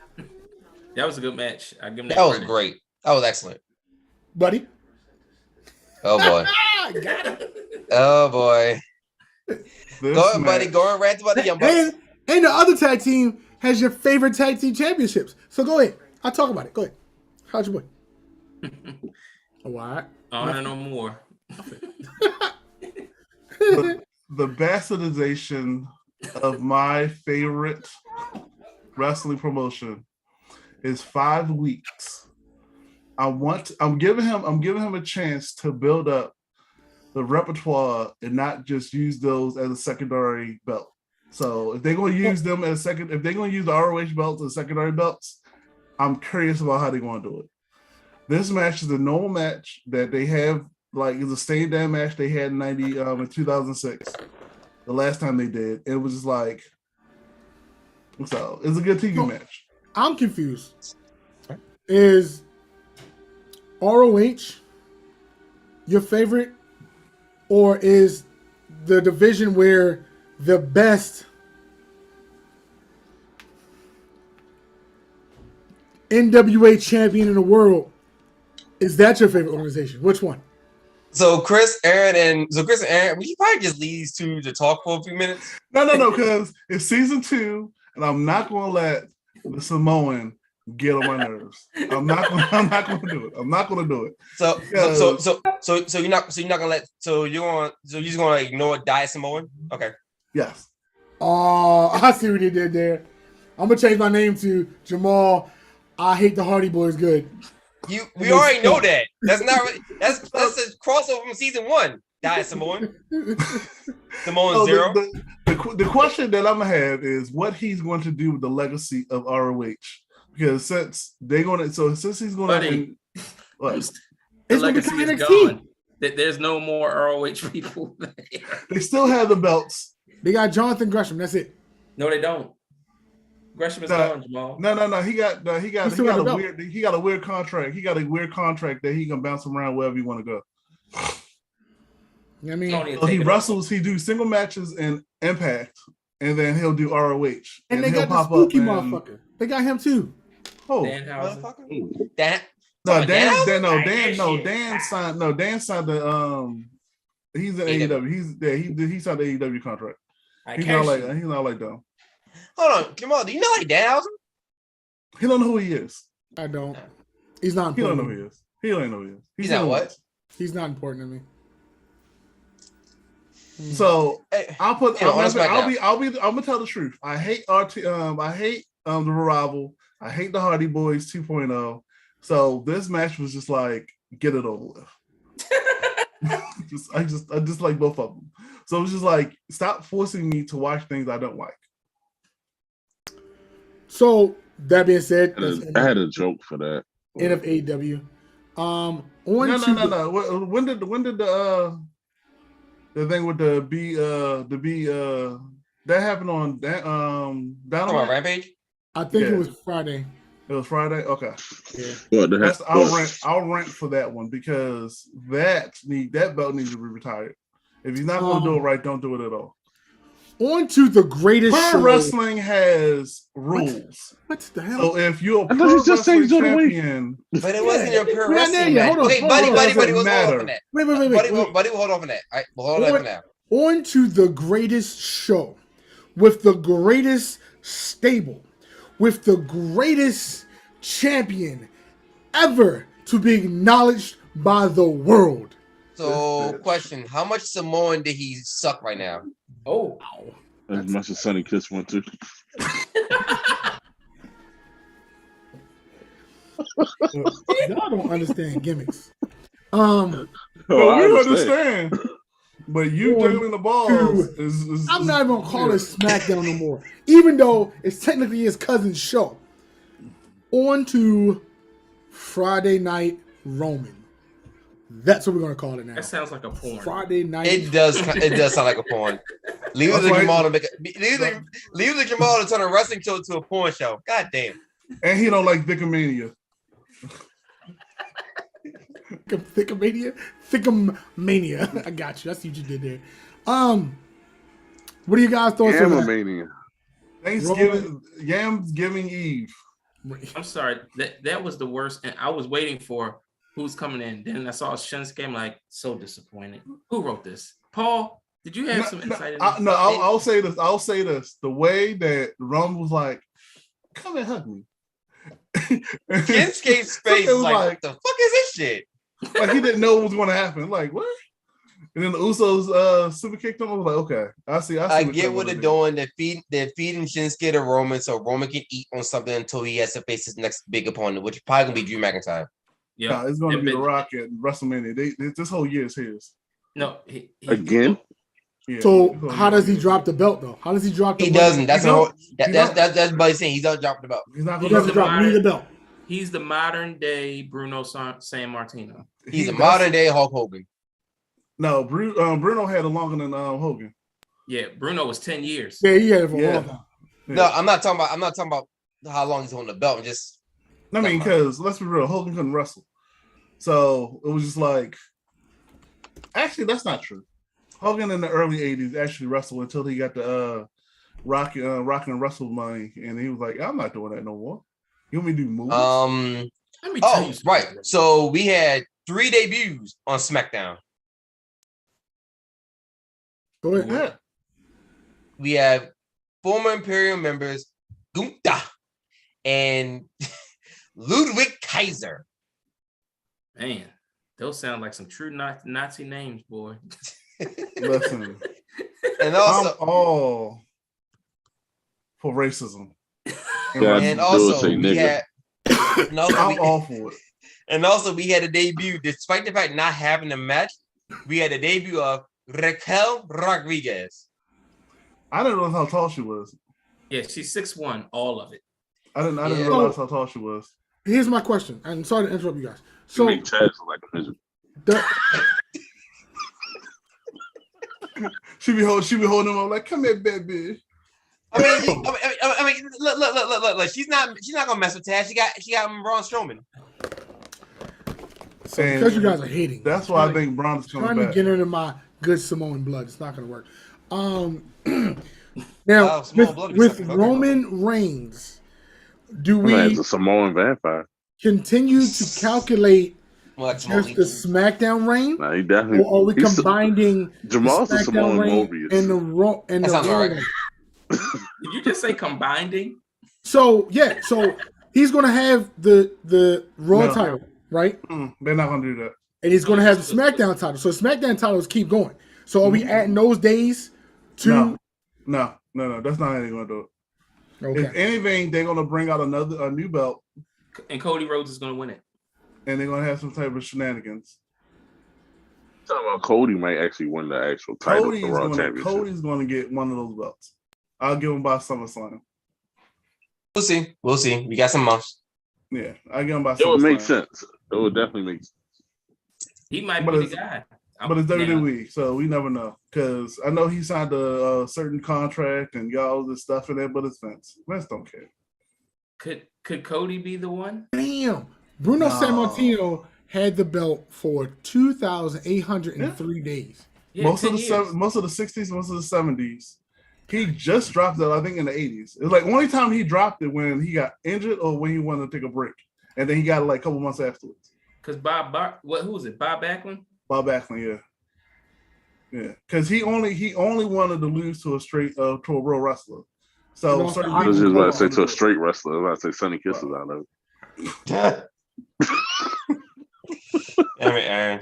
That was a good match. I give them that was great. That was excellent. Buddy. Oh boy. Got it. Oh boy. Go ahead, buddy. Go and rant about the Young Bucks. And the other tag team has your favorite tag team championships. So go ahead. I'll talk about it. Go ahead. How's your boy? What? Honor no more. The bastardization of my favorite wrestling promotion is 5 weeks. I'm giving him a chance to build up the repertoire and not just use those as a secondary belt. So if they're going to use them as if they're going to use the ROH belts as secondary belts, I'm curious about how they're going to do it. This match is a normal match that they have, like it's the same damn match they had in 2006, the last time they did. It was just like, so it's a good TV match. I'm confused. Is ROH your favorite, or is the division where the best NWA champion in the world, is that your favorite organization? Which one? So Chris, Aaron, we should probably just leave these two to talk for a few minutes. No, because it's season 2, and I'm not going to let the Samoan get on my nerves. I'm not going to do it. I'm not going to do it. So you're not gonna let you're just gonna ignore Diet Samoan? Okay. Yes. Oh, I see what he did there. I'm gonna change my name to Jamal. I hate the Hardy Boys. Good. We already know that. That's not really, that's a crossover from season 1. Diet Samoan. Samoan Zero. The question that I'm gonna have is what he's going to do with the legacy of ROH, because since he's going to, the legacy is gone. There's no more ROH people. They still have the belts. They got Jonathan Gresham. That's it. No, they don't. Gresham is gone, Jamal. No. He got a weird contract. He got a weird contract that he can bounce around wherever he want to go. I mean, so he wrestles. He do single matches in Impact, and then he'll do ROH. And they got the spooky motherfucker. They got him too. Oh, Dan signed the he's in AEW. He signed the AEW contract. He's not like them. Hold on, Jamal. Do you know like Danhausen? He don't know who he is. I don't. He's not important. He don't know who he is. He don't know who he is. He's not what? He's not important to me. So I'm gonna tell the truth. I hate the Revival. I hate the Hardy Boys 2.0. So this match was just like, get it over with. I just like both of them. So it was just like, stop forcing me to watch things I don't like. So that being said, I had a joke for that. End of AEW. No. When did the thing with the B that happened on Dynamite? Rampage? I think it was Friday. It was Friday? Okay. Yeah. I'll rent for that one because that belt needs to be retired. If he's not going to do it right, don't do it at all. On to the greatest Pro wrestling has rules. What the hell? So if you're a pro wrestling champion, but it wasn't your pro wrestling. Okay, buddy, hold on that. Wait. Buddy, hold on for that. All right, hold on for now. On to the greatest show with the greatest stable, with the greatest champion ever to be acknowledged by the world. So, question: how much Samoan did he suck right now? Oh, as much as Sonny Kiss went to. Y'all don't understand gimmicks. We understand. But you doing the balls is I'm not even gonna call it SmackDown no more, even though it's technically his cousin's show. On to Friday Night Roman. That's what we're gonna call it now. That sounds like a porn. Friday Night. It does sound like a porn. Leave the Jamal to turn a wrestling show to a porn show. God damn. And he don't like Thickomania. Thickomania. I got you. I see what you did there. What do you guys thought? Yamamania. Yamsgiving Eve. I'm sorry. That was the worst. And I was waiting for who's coming in. Then I saw Shinsuke. I'm like, so disappointed. Who wrote this? Paul, did you have some insight? I'll say this. The way that Rum was like, come and hug me. Shinsuke's face was like, what the fuck is this shit? Like he didn't know what was going to happen. Like, what? And then the Usos super kicked him. I was like, okay, I see. I get what they're doing. They're feeding Shinsuke to Roman so Roman can eat on something until he has to face his next big opponent, which is probably gonna be Drew McIntyre. Yeah, no, it's gonna be The Rock at WrestleMania. This whole year is his. No, again. Yeah, so how does he drop the belt though? How does he drop the belt? He doesn't. That's Buddy saying he doesn't drop the belt. He doesn't drop the belt. He's the modern day Bruno San Martino. He's a modern day Hulk Hogan. No, Bruno had it longer than Hogan. Yeah, Bruno was 10 years. Yeah, he had it for a long time. No, I'm not talking about how long he's holding the belt. Because let's be real, Hogan couldn't wrestle, so it was just like. Actually, that's not true. Hogan in the early '80s actually wrestled until he got the Rock and Wrestle money, and he was like, "I'm not doing that no more. You want me to do moves?" Let me tell you something. Right. So we had 3 debuts on SmackDown. Go ahead. We have former Imperium members Gunther and Ludwig Kaiser. Man, those sound like some true Nazi names, boy. Listen, And also, I'm all for racism. and also we had, and also I'm all for it. And also we had a debut, despite the fact not having a match, we had a debut of Raquel Rodriguez. I didn't realize how tall she was. Yeah, she's 6'1", all of it. I didn't realize how tall she was. Here's my question. I'm sorry to interrupt you guys. So Make Chaz look like a midget. She be holding him up like, come here, baby. I mean, look. She's not gonna mess with Taz. She got Braun Strowman. So because you guys are hating, that's why I think Braun is coming trying back. to get into my good Samoan blood. It's not gonna work. Now with Roman Reigns, do we Man's a Samoan vampire. continue to calculate just the SmackDown reign? Nah, he definitely. Or are we combining Jamal's the a Samoan SmackDown reign Mobius. and the Raw and the Raw reign? Did you just say combining? So yeah, so he's gonna have the Raw title, right? They're not gonna do that. And he's gonna have the SmackDown title. So SmackDown titles keep going. So are we adding those days to? No. That's not how they're gonna do it. Okay. If anything, they're gonna bring out a new belt, and Cody Rhodes is gonna win it. And they're gonna have some type of shenanigans. Talking about Cody might actually win the actual title for Raw Championship. Cody's gonna get one of those belts. I'll give him by SummerSlam. We'll see. We got some months. Yeah, I give him by SummerSlam. It would make sense. It would definitely make sense. He might be the guy. But it's WWE, so we never know. Because I know he signed a certain contract and got all this stuff in there, but it's Vince. Vince don't care. Could Cody be the one? Damn. Bruno Sammartino had the belt for 2,803 days. Yeah, most of the 60s, most of the 70s. He just dropped it, I think, in the 80s. It was like only time he dropped it when he got injured or when he wanted to take a break. And then he got it like a couple months afterwards. Because who was it? Bob Backlund? Bob Backlund, yeah. Because he only wanted to lose to a real wrestler. So I was just about to say to a straight wrestler. I was about to say Sonny Kisses out of it. All right,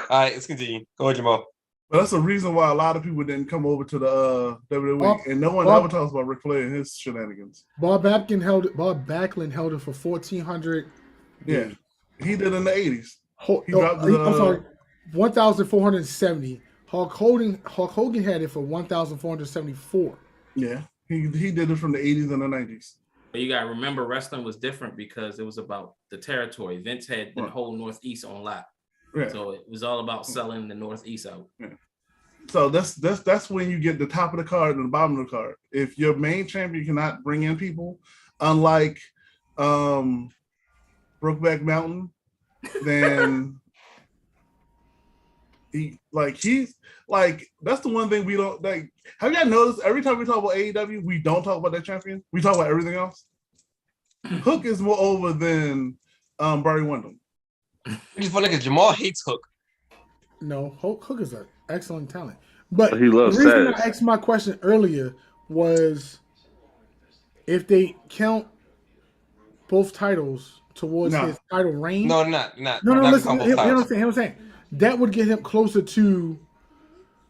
let's continue. Go ahead, Jamal. But that's the reason why a lot of people didn't come over to the WWE, and no one ever talks about Ric Flair and his shenanigans. Bob Backlund held it for 1,400. Yeah, he did in the 80s. I'm sorry, 1,470. Hulk Hogan had it for 1,474. Yeah, he did it from the 80s and the 90s. But you gotta remember, wrestling was different because it was about the territory. Vince had the whole Northeast on lock. Yeah. So it was all about selling the Northeast out. Yeah. So that's when you get the top of the card and the bottom of the card. If your main champion cannot bring in people, unlike Brokeback Mountain, then he's like that's the one thing we don't like. Have you guys noticed every time we talk about AEW, we don't talk about that champion. We talk about everything else. Hook is more over than Barry Windham. It's funny because Jamal hates Hook. No, Hook is an excellent talent. But he loves the reason Saz. I asked my question earlier was if they count both titles towards his title reign. No, not. No, listen, hear what I'm saying. That would get him closer to.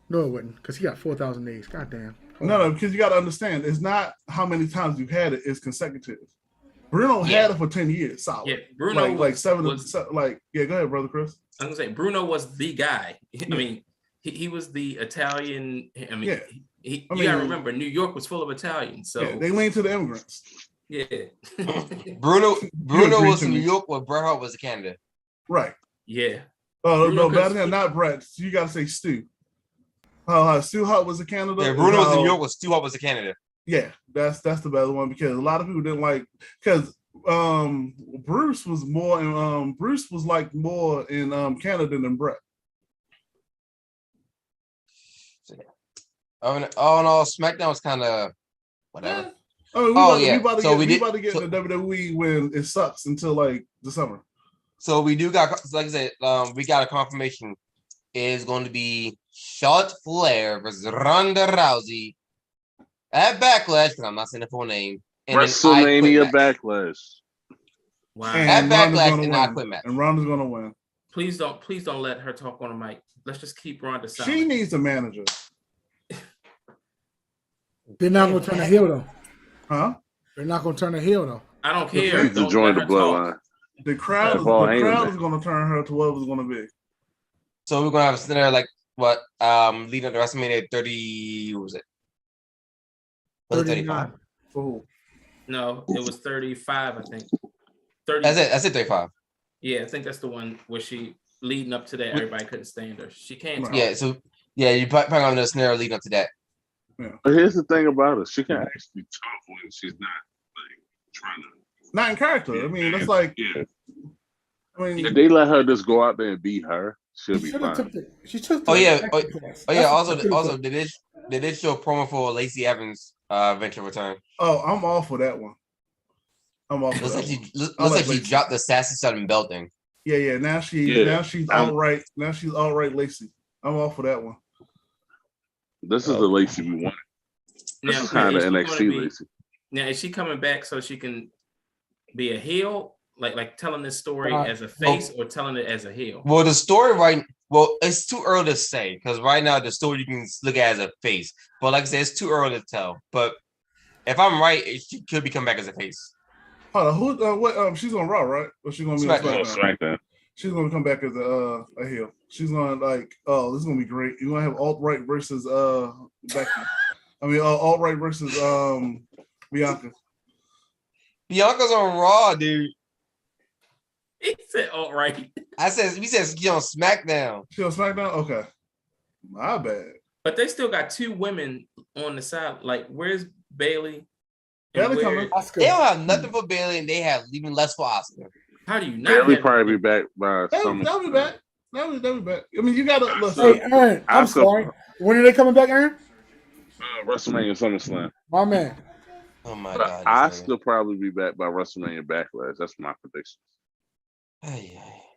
No, it wouldn't, because he got 4,000 days. God damn. No, because you got to understand, it's not how many times you've had it; it's consecutive. Bruno had it for 10 years, solid. Yeah, Bruno go ahead, brother Chris. I was gonna say Bruno was the guy. I mean, he was the Italian. I mean, you gotta remember, New York was full of Italians, so they leaned to the immigrants. Yeah. Bruno was in New York, where Bret Hart was in Canada. Right. Yeah. Oh no, not Bret. You gotta say Stu. Stu Hart was in Canada. Yeah, Bruno was in New York, where Stu Hart was in Canada. Yeah, that's the better one because a lot of people didn't like because Bruce was more in more in Canada than Bret. Oh no, SmackDown was kind of whatever. We about to get into WWE when it sucks until like the summer. So we do got, like I said, we got a confirmation. It's going to be Charlotte Flair versus Ronda Rousey at Backlash, because I'm not saying the full name, in an I Quit WrestleMania match. Backlash. Wow. And At Ronda's Backlash gonna in win. an I Quit match. And Ronda's gonna win. Please don't let her talk on the mic. Let's just keep Ronda silent. She needs a manager. They're not gonna turn a heel though. Huh? They're not gonna turn a heel though. I don't She care. needs to Don't join the let her talk. bloodline. The crowd is gonna turn her to what it was gonna be. So we're gonna have a center like what? Leading up to WrestleMania 30. What was it? Was it 35? No, it was 35, I think. 30. That's it, 35. Yeah, I think that's the one where she leading up to that. Everybody couldn't stand her. She can't talk. Yeah, so yeah, you probably gonna a scenario leading up to that. Yeah. But here's the thing about her: she can actually talk when she's not like trying to. Not in character. I mean, that's like. Yeah. I mean, If they let her just go out there and beat her, she'll be fine. She took Oh yeah. Also, they did show a promo for Lacey Evans' eventual return. Oh, I'm all for that one. I'm all for that. Looks like she dropped the Sassy Southern belt thing. Yeah. Now she's outright. Now she's outright Lacey. I'm all for that one. This is the Lacey we wanted. This is kind of NXT Lacey. Now, is she coming back so she can be a heel, like telling this story as a face, or telling it as a heel? Well, the story it's too early to say because right now the story you can look at as a face, but like I said, it's too early to tell. But if I'm right, she could be coming back as a face. Hold on, what? She's on Raw, right? Or she's gonna be on SmackDown? She's gonna come back as a heel. She's gonna this is gonna be great. You're gonna have Alt-Right versus Becky. I mean, Alt-Right versus Bianca. Bianca's on Raw, dude. He said Alt-Right. We said she on SmackDown. She on SmackDown? Okay. My bad. But they still got two women on the side. Like, where's Bailey? Bailey coming. They don't have nothing for Bailey, and they have even less for Oscar. How do you not? Bailey probably be back by summer. They'll be back. They'll be back. I mean, you gotta listen. Hey, Aaron, I'm sorry. When are they coming back, Aaron? WrestleMania SummerSlam. My man. Oh my God. I still probably be back by WrestleMania Backlash. That's my prediction.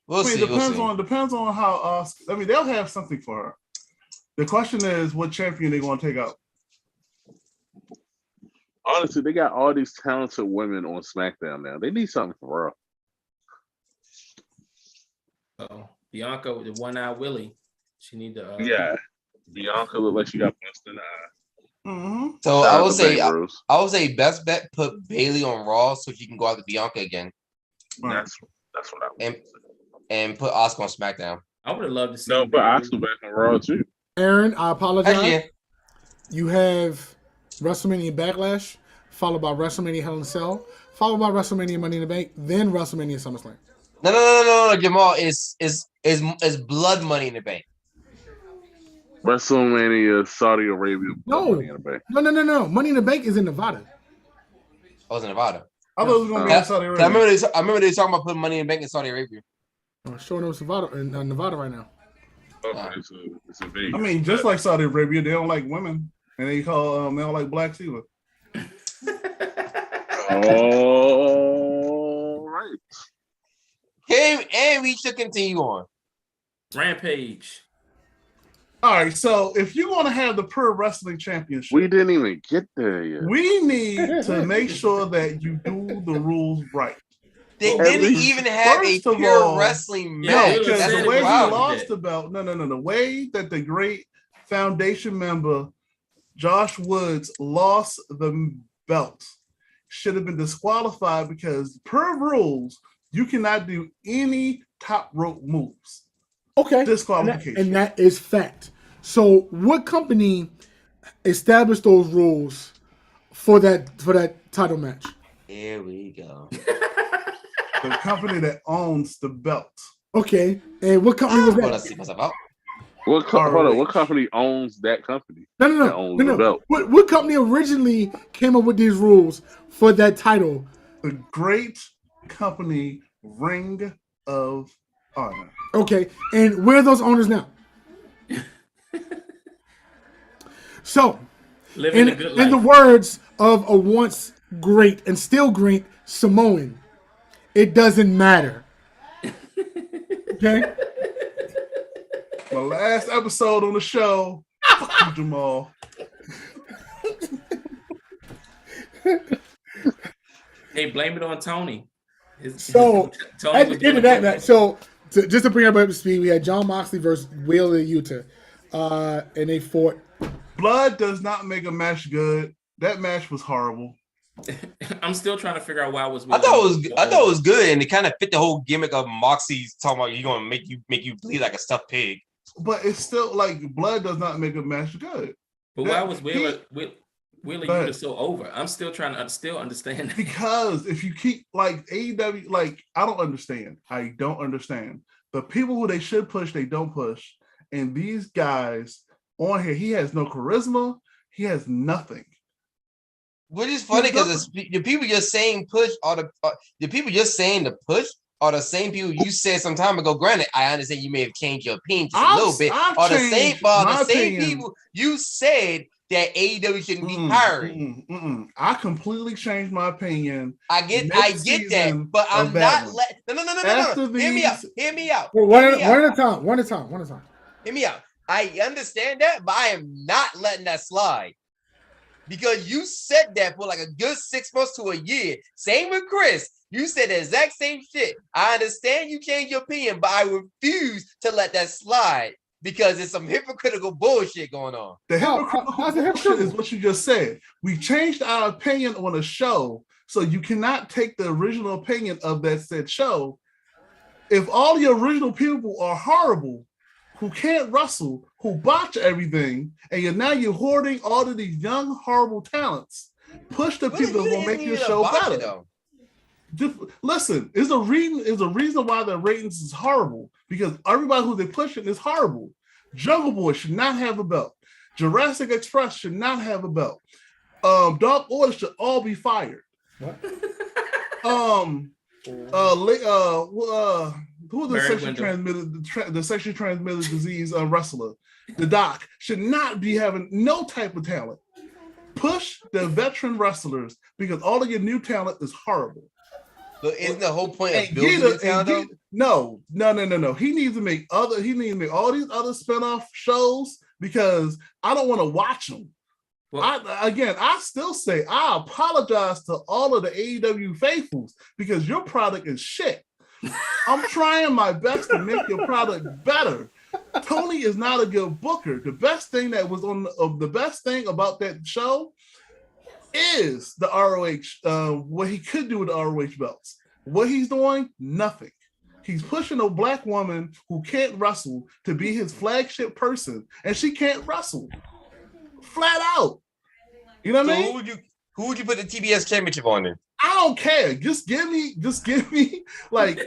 We'll see. Depends on how Oscar. I mean, they'll have something for her. The question is, what champion they going to take out? Honestly, they got all these talented women on SmackDown now. They need something for Raw. Oh, Bianca with the one-eye Willie. She need to. Yeah, Bianca look like she got punched in the eye. Mm-hmm. So I would say best bet put Bailey on Raw so she can go out to Bianca again. That's what I would. And put Oscar on SmackDown. I would have loved to see. No, but Oscar back on Raw too. Aaron, I apologize. Actually, you have WrestleMania Backlash, followed by WrestleMania Hell in a Cell, followed by WrestleMania Money in the Bank, then WrestleMania SummerSlam. No, Jamal is blood Money in the Bank. WrestleMania Money Saudi Arabia. in the Bank. No. Money in the Bank is in Nevada. Oh, it's in Nevada. I thought it was going to be in Saudi Arabia. I remember they talking about putting Money in the Bank in Saudi Arabia. I'm showing them Nevada right now. Okay, so it's in Vegas. I mean, just like Saudi Arabia, they don't like women, and they don't like blacks either. All right. And we should continue on. Rampage. All right, so if you're going to have the Pro Wrestling Championship, we didn't even get there yet. We need to make sure that you do the rules right. They didn't even have a pure wrestling match. Because the way he lost the belt, the way that the great Foundation member Josh Woods lost the belt should have been disqualified because per rules, you cannot do any top rope moves. Okay. Disqualification. And that is fact. So what company established those rules for that title match? Here we go. The company that owns the belt. Okay. And what company was that? What company owns that company? No. What company originally came up with these rules for that title? The great company Ring of Honor. Okay. And where are those owners now? So, in the words of a once great and still great Samoan, it doesn't matter. Okay? My last episode on the show, fuck you, Jamal. Hey, blame it on Tony. So Tony at was the end of doing that, just to bring everybody up to speed, we had John Moxley versus Wheeler Yuta, and they fought. Blood does not make a match good. That match was horrible. I'm still trying to figure out why I was. I thought it was good, and it kind of fit the whole gimmick of Moxie's talking about you gonna make you bleed like a stuffed pig. But it's still like blood does not make a match good. But why was Wheeler Yuta so over? I'm still trying to understand that. Because if you keep like AEW, like I don't understand. The people who they should push, they don't push. And these guys on here, he has no charisma. He has nothing. Which is funny because the people you're saying push are the people you're saying to push are the same people you said some time ago. Granted, I understand you may have changed your opinion just a little bit. Are the same people you said that AEW shouldn't be hiring. I completely changed my opinion. I get that, but I'm not no. Hear me out. One at a time. Hear me out. I understand that, but I am not letting that slide. Because you said that for like a good 6 months to a year. Same with Chris. You said the exact same shit. I understand you changed your opinion, but I refuse to let that slide because there's some hypocritical bullshit going on. The hypocritical bullshit is what you just said. We changed our opinion on a show, so you cannot take the original opinion of that said show. If all the original people are horrible, who can't wrestle, who botch everything, and you're hoarding all of these young, horrible talents. Push the people that will make your show better. Listen, is a reason why the ratings is horrible because everybody who they're pushing is horrible. Jungle Boy should not have a belt. Jurassic Express should not have a belt. Dark Order should all be fired. What? Who's the sexually transmitted disease wrestler? The Doc should not be having no type of talent. Push the veteran wrestlers because all of your new talent is horrible. But isn't the whole point of building new talent? No. He needs to make all these other spinoff shows because I don't want to watch them. Well, I still say I apologize to all of the AEW faithfuls because your product is shit. I'm trying my best to make your product better. Tony is not a good booker. The best thing about that show is the ROH, what he could do with the ROH belts. What he's doing, nothing. He's pushing a black woman who can't wrestle to be his flagship person, and she can't wrestle. Flat out. You know what I mean? Who would you put the TBS championship on then? I don't care. Just give me like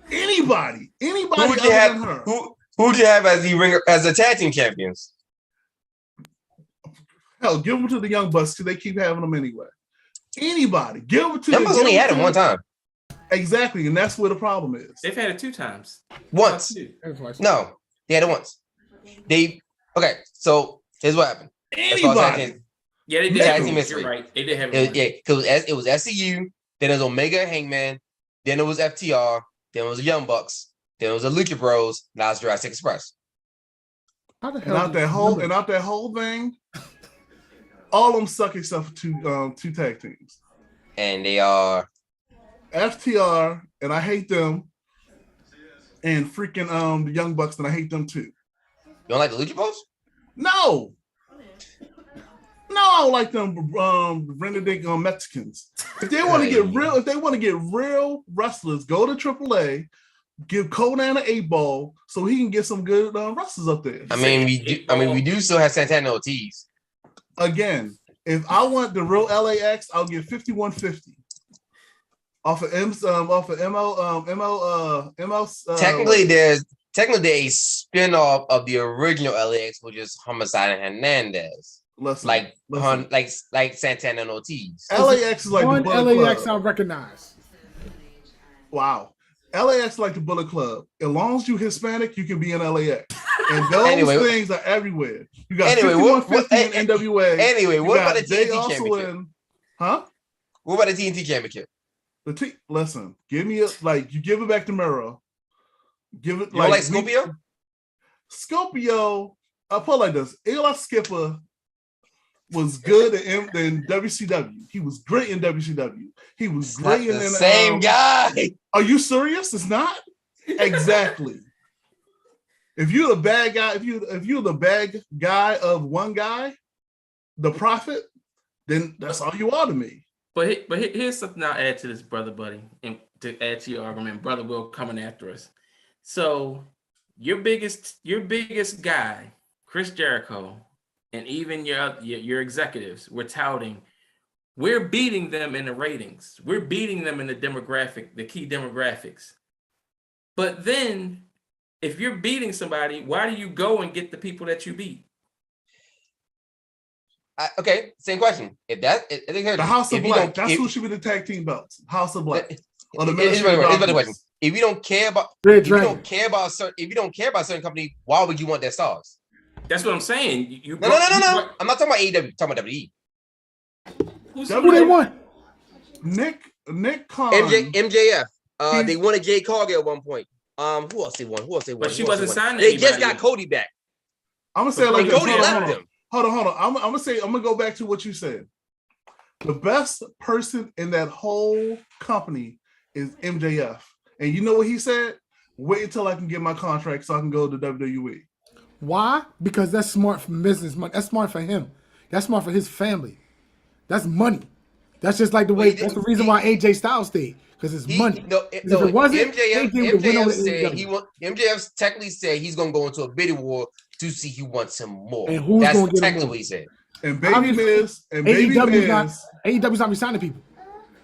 anybody. Who would you have? Who would you have as the tag team champions? Hell, give them to the Young Bucks because they keep having them anyway. Anybody, give them to Young Bucks. Only had them one time. Exactly, and that's where the problem is. They've had it 2 times. Once. No, they had it once. So here's what happened. Anybody. Yeah, they did. You're right. They did have it. Yeah, because it was SCU, then it was Omega Hangman, then it was FTR, then it was the Young Bucks, then it was the Lucha Bros, now it's Jurassic Express. How the hell? And out that whole thing, all of them suck except for two tag teams. And they are FTR, and I hate them, and freaking the Young Bucks, and I hate them too. You don't like the Lucha Bros? No, I don't like them renegade Mexicans. If they want to get real wrestlers, go to AAA, give Conan an 8-ball so he can get some good wrestlers up there. We do still have Santana Ortiz. Again, if I want the real LAX, I'll get 5150 off of ML. Technically, there's a spin-off of the original LAX, which is Homicide and Hernandez. Like Santana and Ortiz. LAX is like one the Bullet LAX Club. I recognize. Wow. LAX is like the Bullet Club. As long as you Hispanic, you can be in LAX. And those things are everywhere. You got 5150 in NWA. Anyway, what about the TNT championship? What about the TNT championship? Listen, give me you give it back to Miro. Give it you like Scorpio? Scorpio, I'll put it like this. Eli Skipper was good in WCW. He was great in WCW. He was great in the same guy. Are you serious? It's not? Exactly. If you're the bad guy, if you're the bad guy of one guy, the prophet, then that's all you are to me. But here's something I'll add to this, brother buddy, and to add to your argument, brother Will coming after us. So your biggest guy, Chris Jericho, and even your executives were touting, we're beating them in the ratings. We're beating them in the key demographics. But then if you're beating somebody, why do you go and get the people that you beat? Okay, same question. The House of Black, that's who should be the tag team belts. House of Black. Or the question. If you don't care about a certain company, why would you want their stars? That's what I'm saying. No. I'm not talking about AEW. I'm talking about WWE. Who they want? Nick Khan. MJF. They wanted Jay Cargill at one point. Who else they won? But she wasn't signed. They just got Cody back. I'm gonna say it like this. Cody left them. Hold on. I'm gonna go back to what you said. The best person in that whole company is MJF. And you know what he said? Wait until I can get my contract so I can go to WWE. Why? Because that's smart for business money. That's smart for him. That's smart for his family. That's money. That's just like the way. That's the reason why AJ Styles stayed, because it's money. If it wasn't, MJF technically said he's gonna go into a bidding war to see who wants him more. And who's that's gonna get technically him what he said. And Baby Miz and Baby Miz. AEW's not resigning people.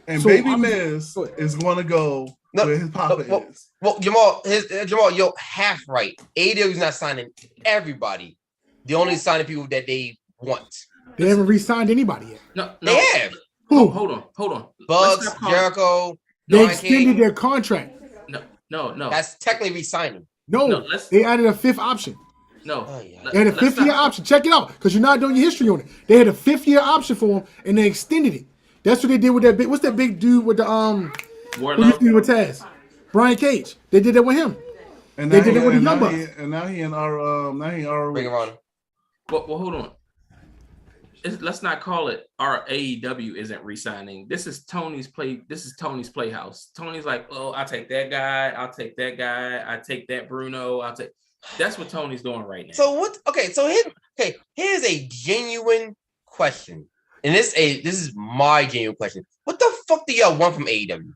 And so Baby Miz is going to go where his papa is. Well, Jamal, you're half right. AEW's not signing everybody. They only signing people that they want. They haven't re-signed anybody yet. No. They have. Who? Hold on. Bugs, Jericho. They extended their contract. No. That's technically re-signing. No, they added a fifth option. No. They had a fifth-year option. Check it out, because you're not doing your history on it. They had a fifth-year option for him, and they extended it. That's what they did with that big. What's that big dude with the who used to be with Taz? Brian Cage. They did that with him. And they did it with the Young Bucks. And now he in our Bring him on. Well, hold on. Let's not call it our AEW isn't re-signing. This is Tony's playhouse. Tony's like, oh, I'll take that guy. I'll take that guy. I take that Bruno. That's what Tony's doing right now. So what? Okay, so here's a genuine question, and this is my genuine question. What the fuck do y'all want from AEW?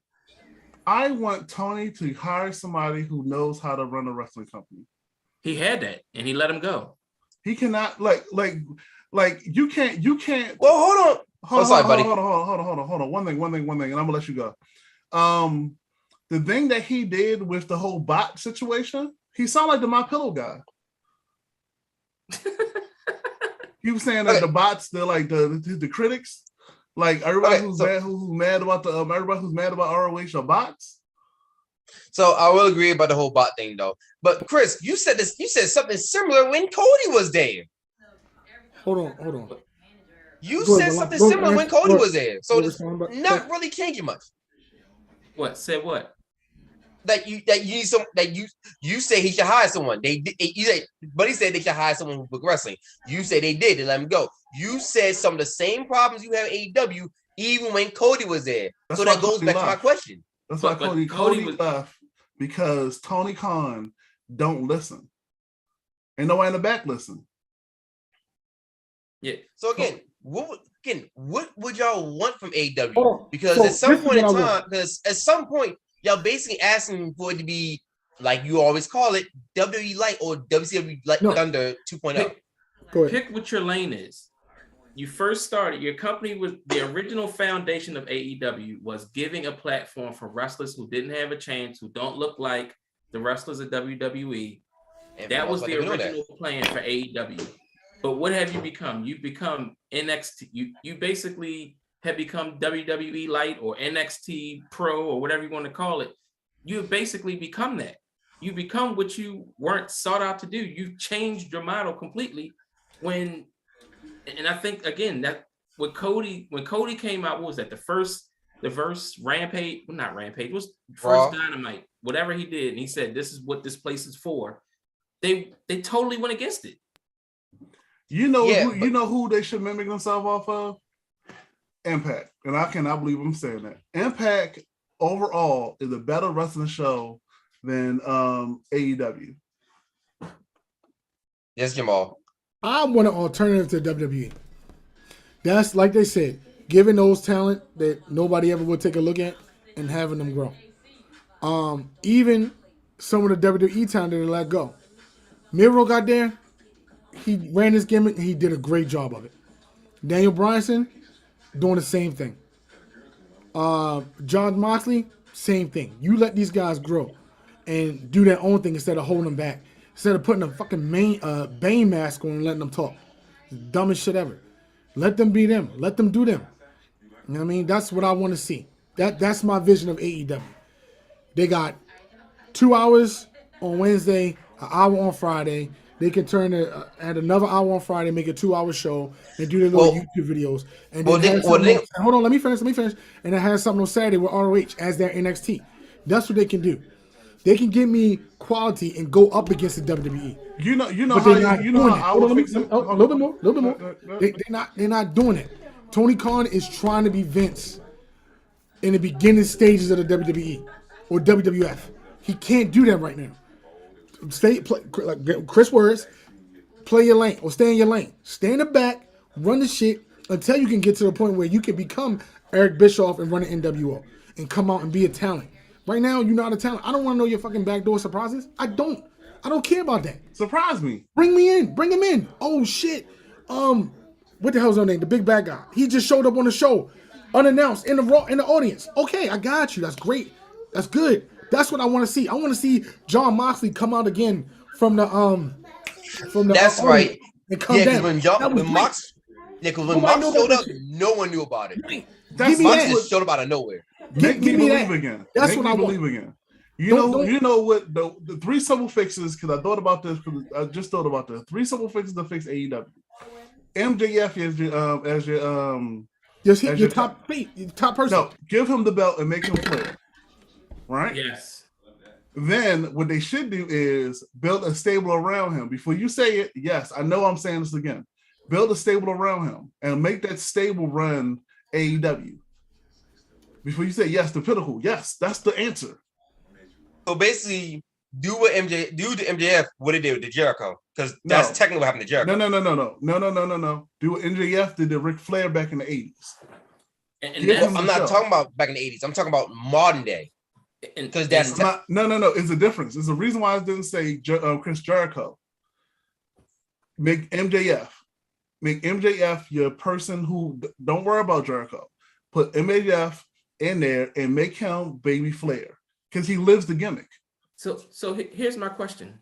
I want Tony to hire somebody who knows how to run a wrestling company. He had that, and he let him go. He cannot like you can't. Well, hold on. Buddy. Hold on. One thing, and I'm gonna let you go. The thing that he did with the whole bot situation, he sounded like the My Pillow guy. He was saying that the bots, they're like the critics, like everybody who's mad about ROH are bots. So I will agree about the whole bot thing, though. But Chris, you said something similar when Cody was there. Hold on. You said something similar when Cody was there. So it's not really changing much. What? Said what? That you say he should hire someone. Buddy said they should hire someone who book wrestling. You say they did. They let him go. You said some of the same problems you have at AEW even when Cody was there. So that goes back to my question. That's why Cody left, because Tony Khan don't listen. Ain't nobody in the back listen. Yeah. So again, what would y'all want from AEW? Because at some point, y'all basically asking for it to be, like you always call it, WWE Light or WCW Light Thunder 2.0. Pick what your lane is. You first started, your company was, the original foundation of AEW was giving a platform for wrestlers who didn't have a chance, who don't look like the wrestlers of WWE. That was the original plan for AEW. But what have you become? You've become NXT. You basically have become WWE Light or NXT Pro or whatever you want to call it. You've basically become that. You become what you weren't sought out to do. You've changed your model completely. And I think again that when Cody came out, what was that? The first Rampage? Well, not Rampage. It was first Dynamite. Whatever he did, and he said, "This is what this place is for." They totally went against it. You know Yeah, who you know who they should mimic themselves off of? Impact. And I cannot believe I'm saying that. Impact overall is a better wrestling show than AEW. Yes, Jamal. I want an alternative to WWE. That's like they said, giving those talent that nobody ever would take a look at and having them grow. Even some of the WWE talent that they let go. Miro got there, he ran his gimmick and he did a great job of it. Daniel Bryanson doing the same thing. John Moxley, same thing. You let these guys grow and do their own thing instead of holding them back. Instead of putting a fucking Bane mask on and letting them talk. Dumbest shit ever. Let them be them. Let them do them. You know what I mean? That's what I want to see. That's my vision of AEW. They got 2 hours on Wednesday, an hour on Friday. They can turn it at another hour on Friday, make a 2-hour show, and do their little YouTube videos. And then hold on, let me finish. And it has something on Saturday with ROH as their NXT. That's what they can do. They can give me quality and go up against the WWE. You know But how I would fix it. A little bit more. They're not doing it. Tony Khan is trying to be Vince in the beginning stages of the WWE or WWF. He can't do that right now. Like Chris Words, play your lane or stay in your lane. Stay in the back, run the shit until you can get to the point where you can become Eric Bischoff and run an NWO and come out and be a talent. Right now, you're not a talent. I don't want to know your fucking backdoor surprises. I don't care about that. Surprise me. Bring me in. Bring him in. Oh shit. What the hell's her name? The big bad guy. He just showed up on the show, unannounced in the audience. Okay, I got you. That's great. That's good. That's what I want to see. I want to see John Moxley come out again from the That's right. And come down. When Mox showed up, no one knew about it. Mox just showed up out of nowhere. Make me believe again. That's what I want. Again. You know what the 3 simple fixes, because I thought about this, I just thought about this. 3 simple fixes to fix AEW. MJF as your top person. No, give him the belt and make him Flair. Right? Yes. Then what they should do is build a stable around him. Before you say it, yes, I know I'm saying this again. Build a stable around him and make that stable run AEW. Before you say yes, the Pinnacle, yes, that's the answer. So basically, do to MJF what it did with Jericho, because that's technically what happened to Jericho. No. Do what MJF did to Ric Flair back in the 80s. I'm not talking about back in the 80s. I'm talking about modern day. Because that's no. It's a difference. It's a reason why I didn't say Chris Jericho. Make MJF your person who don't worry about Jericho. Put MJF in there and make him baby Flair because he lives the gimmick. So here's my question: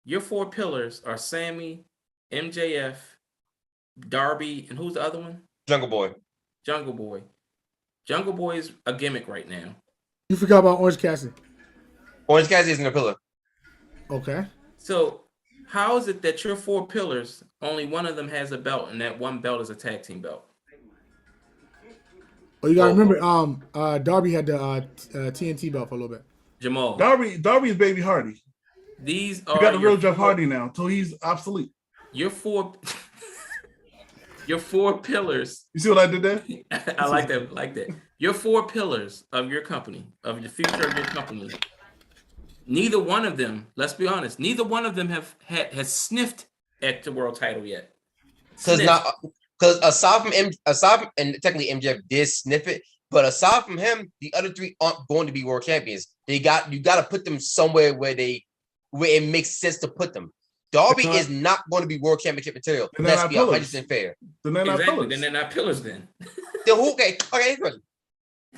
your 4 pillars are Sammy, MJF, Darby, and who's the other one? Jungle Boy. Jungle Boy is a gimmick right now. You forgot about Orange Cassidy. Orange Cassidy isn't a pillar. Okay. So how is it that your 4 pillars, only one of them has a belt, and that one belt is a tag team belt? Oh, you gotta remember, Darby had the TNT belt for a little bit. Jamal. Darby is Baby Hardy. These you got the real Jeff Hardy now, so he's obsolete. Your 4 pillars. You see what I did there? I like that. Your 4 pillars of your company, of the future of your company. Neither one of them, let's be honest, neither one of them has sniffed at the world title yet. Because aside from and technically MJF did sniff it, but aside from him, the other 3 aren't going to be world champions. You got to put them somewhere where it makes sense to put them. Darby is not going to be world championship material. Let's be 100% fair. Then they're not pillars. Then they're not pillars. Then okay.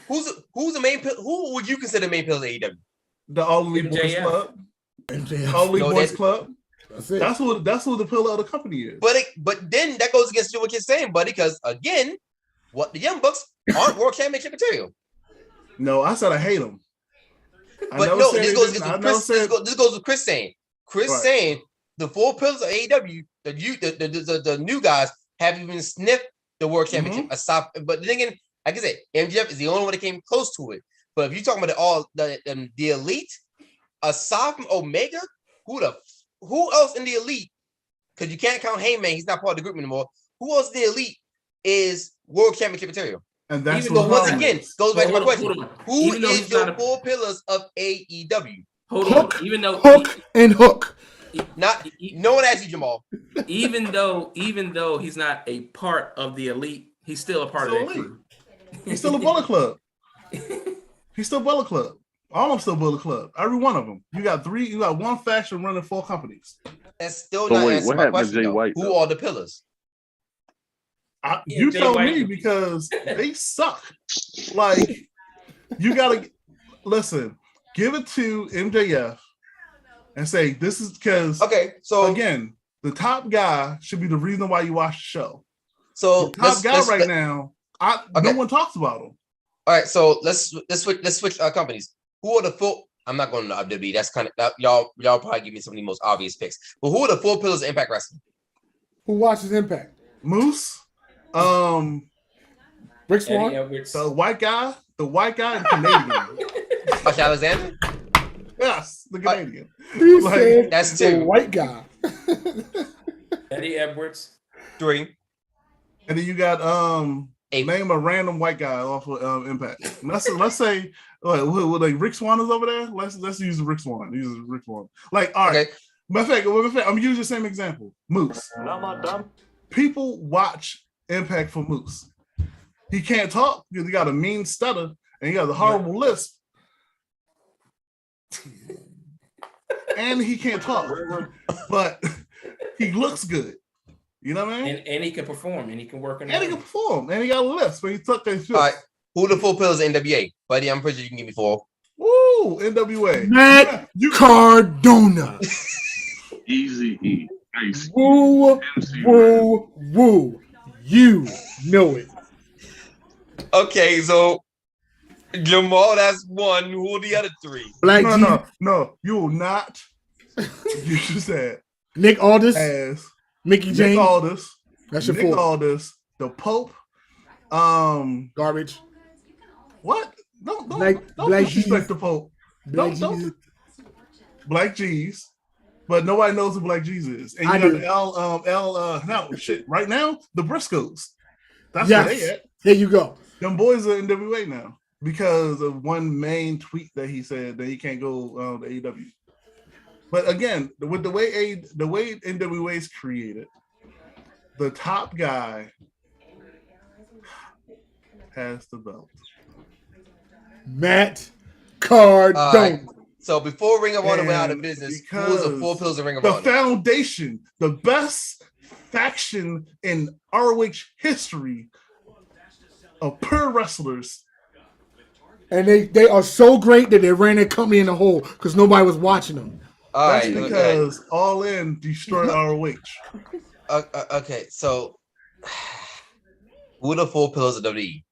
Who's the main? Who would you consider the main pillar of AEW? The All Elite Boys Club. MJF. All Elite Boys Club. That's who the pillar of the company is. But then that goes against what you're saying, buddy, because again, what the Young Bucks aren't world championship material. No, I said I hate them. But no, this goes with Chris saying. Saying the 4 pillars of AEW, the new guys haven't even sniffed the world championship. But then again, like I said, MJF is the only one that came close to it. But if you're talking about the elite, aside from Omega, who else in the elite because you can't count Heyman. He's not part of the group anymore. Who else in the elite is world championship material? And that's Even what So once Harman again, is. goes back to my Hold on, question: hold on. Who Even though is he's your not a- 4 pillars of AEW? Hold Hook, on. Even though Hook, and Hook. Not no one asked you, Jamal. even though he's not a part of the elite, he's still a part of Still that elite. crew. He's still a Bullet Club. He's still Bullet Club. All of them still Bullet Club. Every one of them. You got one faction running 4 companies. That's still So not wait, answering what my happened to question. Jay Though. White, Who though? are the pillars? You Jay tell White. me because they suck. Like, you gotta listen, give it to MJF and say this is because Okay, so again, the top guy should be the reason why you watch the show. so The top guy right now, no one talks about him. All right, so let's switch companies. Who are the full? I'm not going to WWE. That's kind of y'all probably give me some of the most obvious picks. But who are the 4 pillars of Impact Wrestling? Who watches Impact? Moose, Rick Swan. the white guy, and Canadian. Josh Alexander? Yes, the Canadian. He said That's the 2. white guy. Eddie Edwards. 3. And then you got 8. name a random white guy off of Impact. Let's say like Rick Swan is over there. Let's use Rick Swan. Use Rick Swan. Like, all right. Okay. Matter of fact, I'm using the same example. Moose. People watch Impact for Moose. He can't talk because he got a mean stutter and he got a horrible lisp. And he can't talk. But he looks good. You know what I mean? And he can perform and he can work. And he can perform. And he got a lisp, but he took that shit. All right. Who are the 4 pillars of NWA? Buddy, I'm pretty sure you can give me 4. Woo! NWA. Matt Cardona. Easy E. Ice. Woo, woo, woo. You know it. Okay, so Jamal, that's 1. Who are the other 3? Black G. No. You will not. You just said Nick Aldis. as Mickey James. Nick Aldis. That's your Nick 4. Aldis. The Pope. Garbage. What? Don't Black disrespect G's. the Pope. Black Don't. Jesus. Black G's. But nobody knows who Black G's is. And you I got do. no shit. Right now, the Briscoes. That's Yes. where they at. There you go. Them boys are in NWA now because of one main tweet that he said that he can't go to AEW. But again, with the way NWA is created, the top guy has the belt. Matt Cardona. So before Ring of Honor went out of business, who was the 4 pillars of Ring of The Honor? foundation, the best faction in ROH history of pro wrestlers. And they are so great that they ran their company in the hole because nobody was watching them. All That's right, because All In destroyed ROH. okay, so who are the 4 pillars of WWE?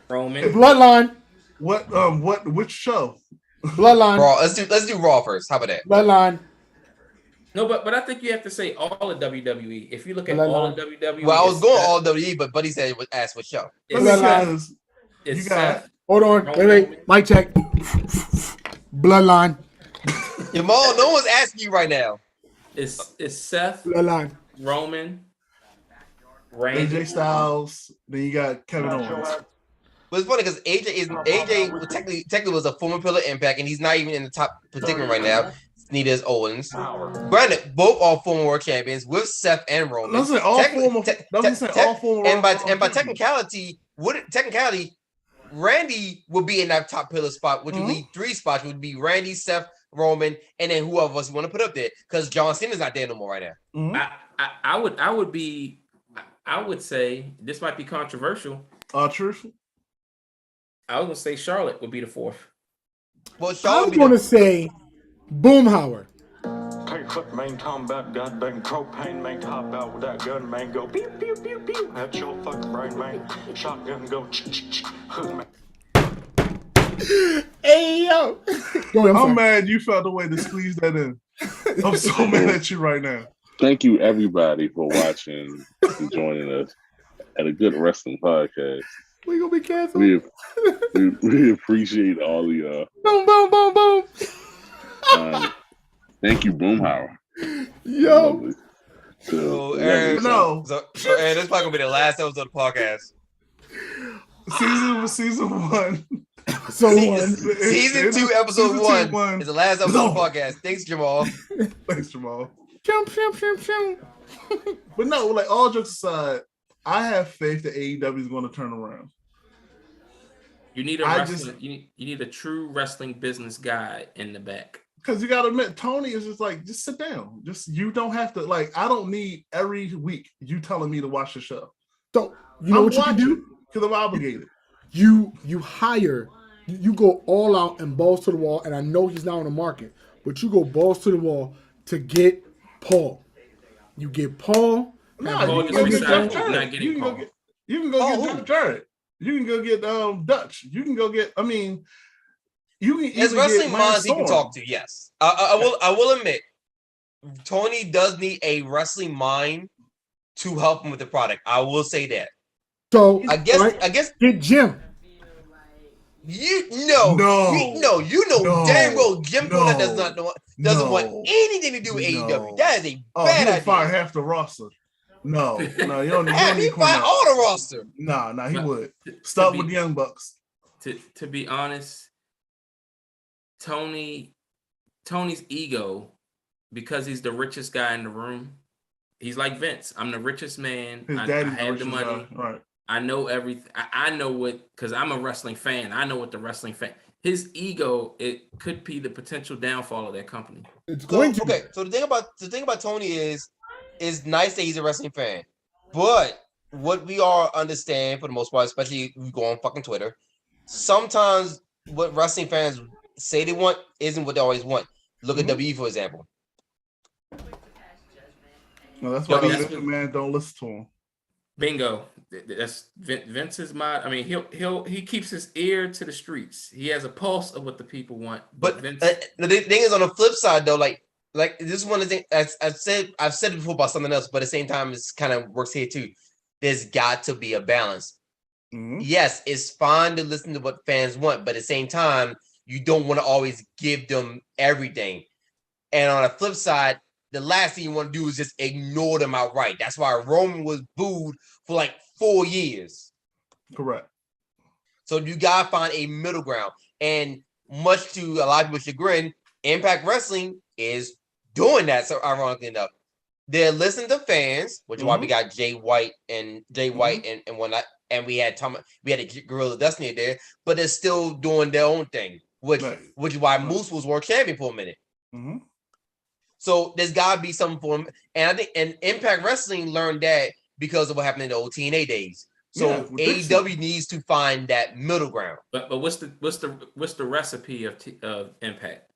Roman. Bloodline. Which show? Bloodline. Raw. Let's do Raw first. How about that? Bloodline. No, but I think you have to say all of WWE. If you look at all of WWE, Well, I was it's going Seth- all WWE, but Buddy said ask what show. It's, Because it's you got- Seth. Hold on. Wait. Mic check. Bloodline. Jamal, no one's asking you right now. It's Seth, Bloodline. Roman, Randy. AJ Styles. Then you got Kevin Owens. But it's funny because AJ technically was a former pillar Impact, and he's not even in the top predicament right now. Neither is Owens. Granted, both are former world champions with Seth and Roman. Doesn't all former And by technicality, Randy would be in that top pillar spot, which would leave 3 spots. Would be Randy, Seth, Roman, and then whoever else you want to put up there, because John Cena's not there no more right now. I would say this might be controversial. Truthful. I was gonna say Charlotte would be the 4th. Well, I'm going to say Boomhauer. Paperclip, man, talking about goddamn propane, man, hop out with that gun, man, go pew, pew, pew, pew. That's your fucking brain, man. Shotgun, go hook, man. Hey, yo. Go ahead, I'm mad you felt the way to squeeze that in. I'm so mad at you right now. Thank you, everybody, for watching and joining us at a good wrestling podcast. We gonna be canceled. We appreciate all the boom, boom, boom, boom. thank you, Boomhauer. Yo. So, Yeah, Aaron, No. so Aaron, this is probably gonna be the last episode of the podcast. Season 1. So one. Season 2, episode 1 is the last episode of the podcast. Thanks, Jamal. Thanks, Jamal. Chum. But no, like all jokes aside, I have faith that AEW is going to turn around. You need you need a true wrestling business guy in the back. Because you got to admit, Tony is just sit down. You don't have to, I don't need every week you telling me to watch the show. So you know what you can do? Because I'm obligated. You hire, you go all out and balls to the wall, and I know he's not on the market, but you go balls to the wall to get Paul. You get Paul. No, you can go get Jeff Jarrett. You can go get Jeff Jarrett. You can go get Dutch. You can go get, you can There's even wrestling get minds he Storm. can talk to, yes. I will admit, Tony does need a wrestling mind to help him with the product. I will say that. So I guess get Jim. You know damn well Jim Cornette doesn't want anything to do with AEW. That is a bad idea. Fire half the roster. No, you don't He fire all the roster. Nah, he would. Start with the Young Bucks. To be honest, Tony's ego, because he's the richest guy in the room, he's like Vince. I'm the richest man. His I daddy's have the money. Guy. Right. I know everything. I know what, because I'm a wrestling fan. I know what the wrestling fan. His ego, it could be the potential downfall of that company. It's going to. Okay, so the thing about Tony is nice that he's a wrestling fan, but what we all understand for the most part, especially if we go on fucking Twitter, sometimes what wrestling fans say they want isn't what they always want. Look at WE, for example. No, that's why man don't listen to him. Bingo. That's Vince's mind. I mean, he keeps his ear to the streets. He has a pulse of what the people want. But Vince, the thing is, on the flip side, though, like this is one of the things I've said it before about something else, but at the same time, it's kind of works here too. There's got to be a balance. Mm-hmm. Yes, it's fine to listen to what fans want, but at the same time, you don't want to always give them everything. And on the flip side, the last thing you want to do is just ignore them outright. That's why Roman was booed for like 4 years. Correct. So you gotta find a middle ground. And much to a lot of people's chagrin, Impact Wrestling is doing that. So ironically enough, they're listening to fans, which is why we got Jay White and whatnot, and we had a Gorilla Destiny there, but they're still doing their own thing, which is why Moose was world champion for a minute. Mm-hmm. So there's gotta be something for him, and I think Impact Wrestling learned that because of what happened in the old TNA days. So AEW needs to find that middle ground. But what's the recipe of Impact?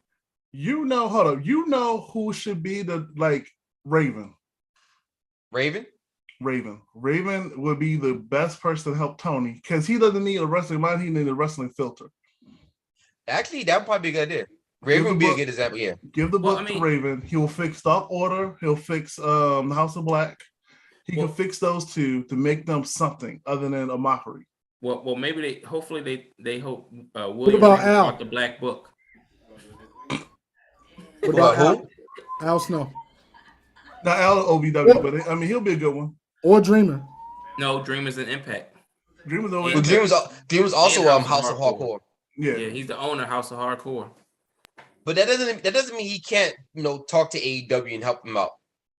Hold up. You know who should be the Raven? Raven would be the best person to help Tony because he doesn't need a wrestling mind. He needs a wrestling filter. Actually, that would probably be a good idea. Raven would be a good example. Yeah. Give the book to Raven. He will fix Dark Order. He'll fix the House of Black. He can fix those two to make them something other than a mockery. Well, maybe they hope William what about Al? Brought the Black Book. What about Al? Al Snow. Not Al OVW, but he'll be a good one. Or Dreamer. No, Dreamer's an Impact. Dreamer's also House of Hardcore. Yeah, he's the owner of House of Hardcore. But that doesn't mean he can't talk to AEW and help him out.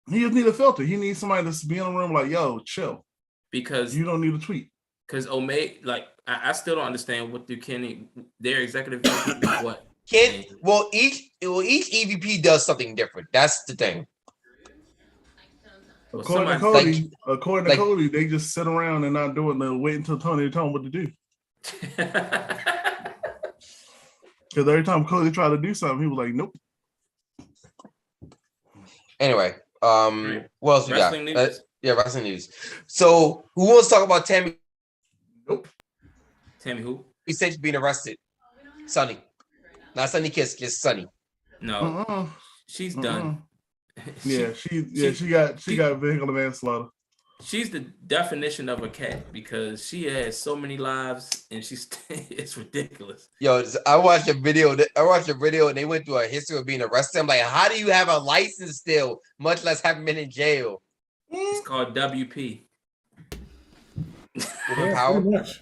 He just need a filter. He needs somebody to be in the room like, yo, chill. Because you don't need a tweet. Because Omega, I still don't understand what their executive what. Each EVP does something different. That's the thing. According to Cody, they just sit around and not do it. They'll wait until Tony tell them what to do. Because every time Cody tried to do something, he was like, nope. Anyway, what else we got? Wrestling news. So, who wants to talk about Tammy? Nope. Tammy who? He said she's being arrested. Sunny. Not Sunny Kiss, just Sunny. No. She's done. She got vehicular manslaughter. She's the definition of a cat because she has so many lives and it's ridiculous. Yo, I watched a video and they went through a history of being arrested. I'm like, how do you have a license still, much less having been in jail? It's called WP. Woman power. Pretty much.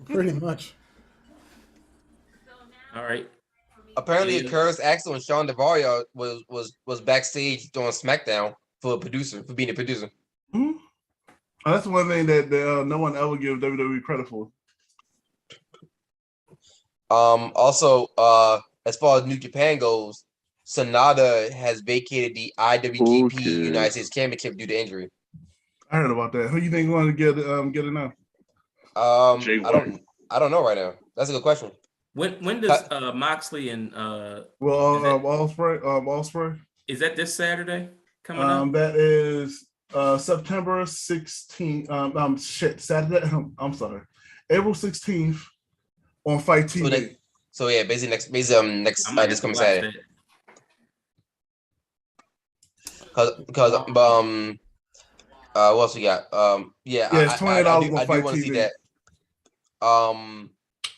Pretty much. All right. Apparently, Yeah. Curtis Axel and Sean DeVaria was backstage doing SmackDown for being a producer. Mm-hmm. That's one thing that no one ever gives WWE credit for. Also, as far as New Japan goes, Sonata has vacated the IWGP United States Championship due to injury. I heard about that. Who you think going to get it now? I don't know right now. That's a good question. When does Moxley and Ospreay? Is that this Saturday coming up? That is September 16th. Saturday. I'm sorry, April 16th on Fight TV. So yeah, basically next this coming Saturday. Because what else we got? It's $20 on Fight want to TV. see that. I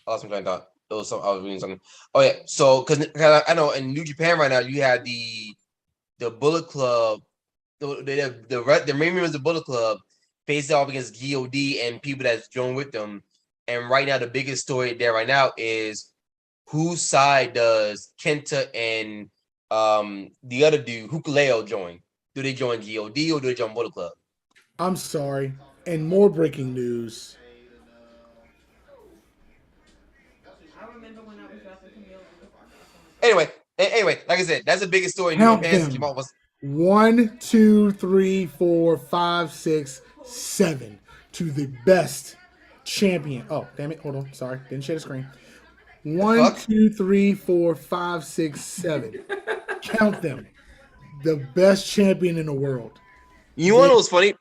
lost my train of thought. I was reading something. Oh yeah, so because I know in New Japan right now you have the Bullet Club, the main members of the Bullet Club face off against Goode and people that's joined with them. And right now the biggest story there right now is whose side does Kenta and the other dude Hukuleo join? Do they join Goode or do they join Bullet Club? I'm sorry. And more breaking news. Anyway, like I said, that's the biggest story in New Japan. Jamal was 1, 2, 3, 4, 5, 6, 7 to the best champion. Oh, damn it. Hold on. Sorry. Didn't share the screen. 1, 2, 3, 4, 5, 6, 7. Count them. The best champion in the world. You want to know what's funny?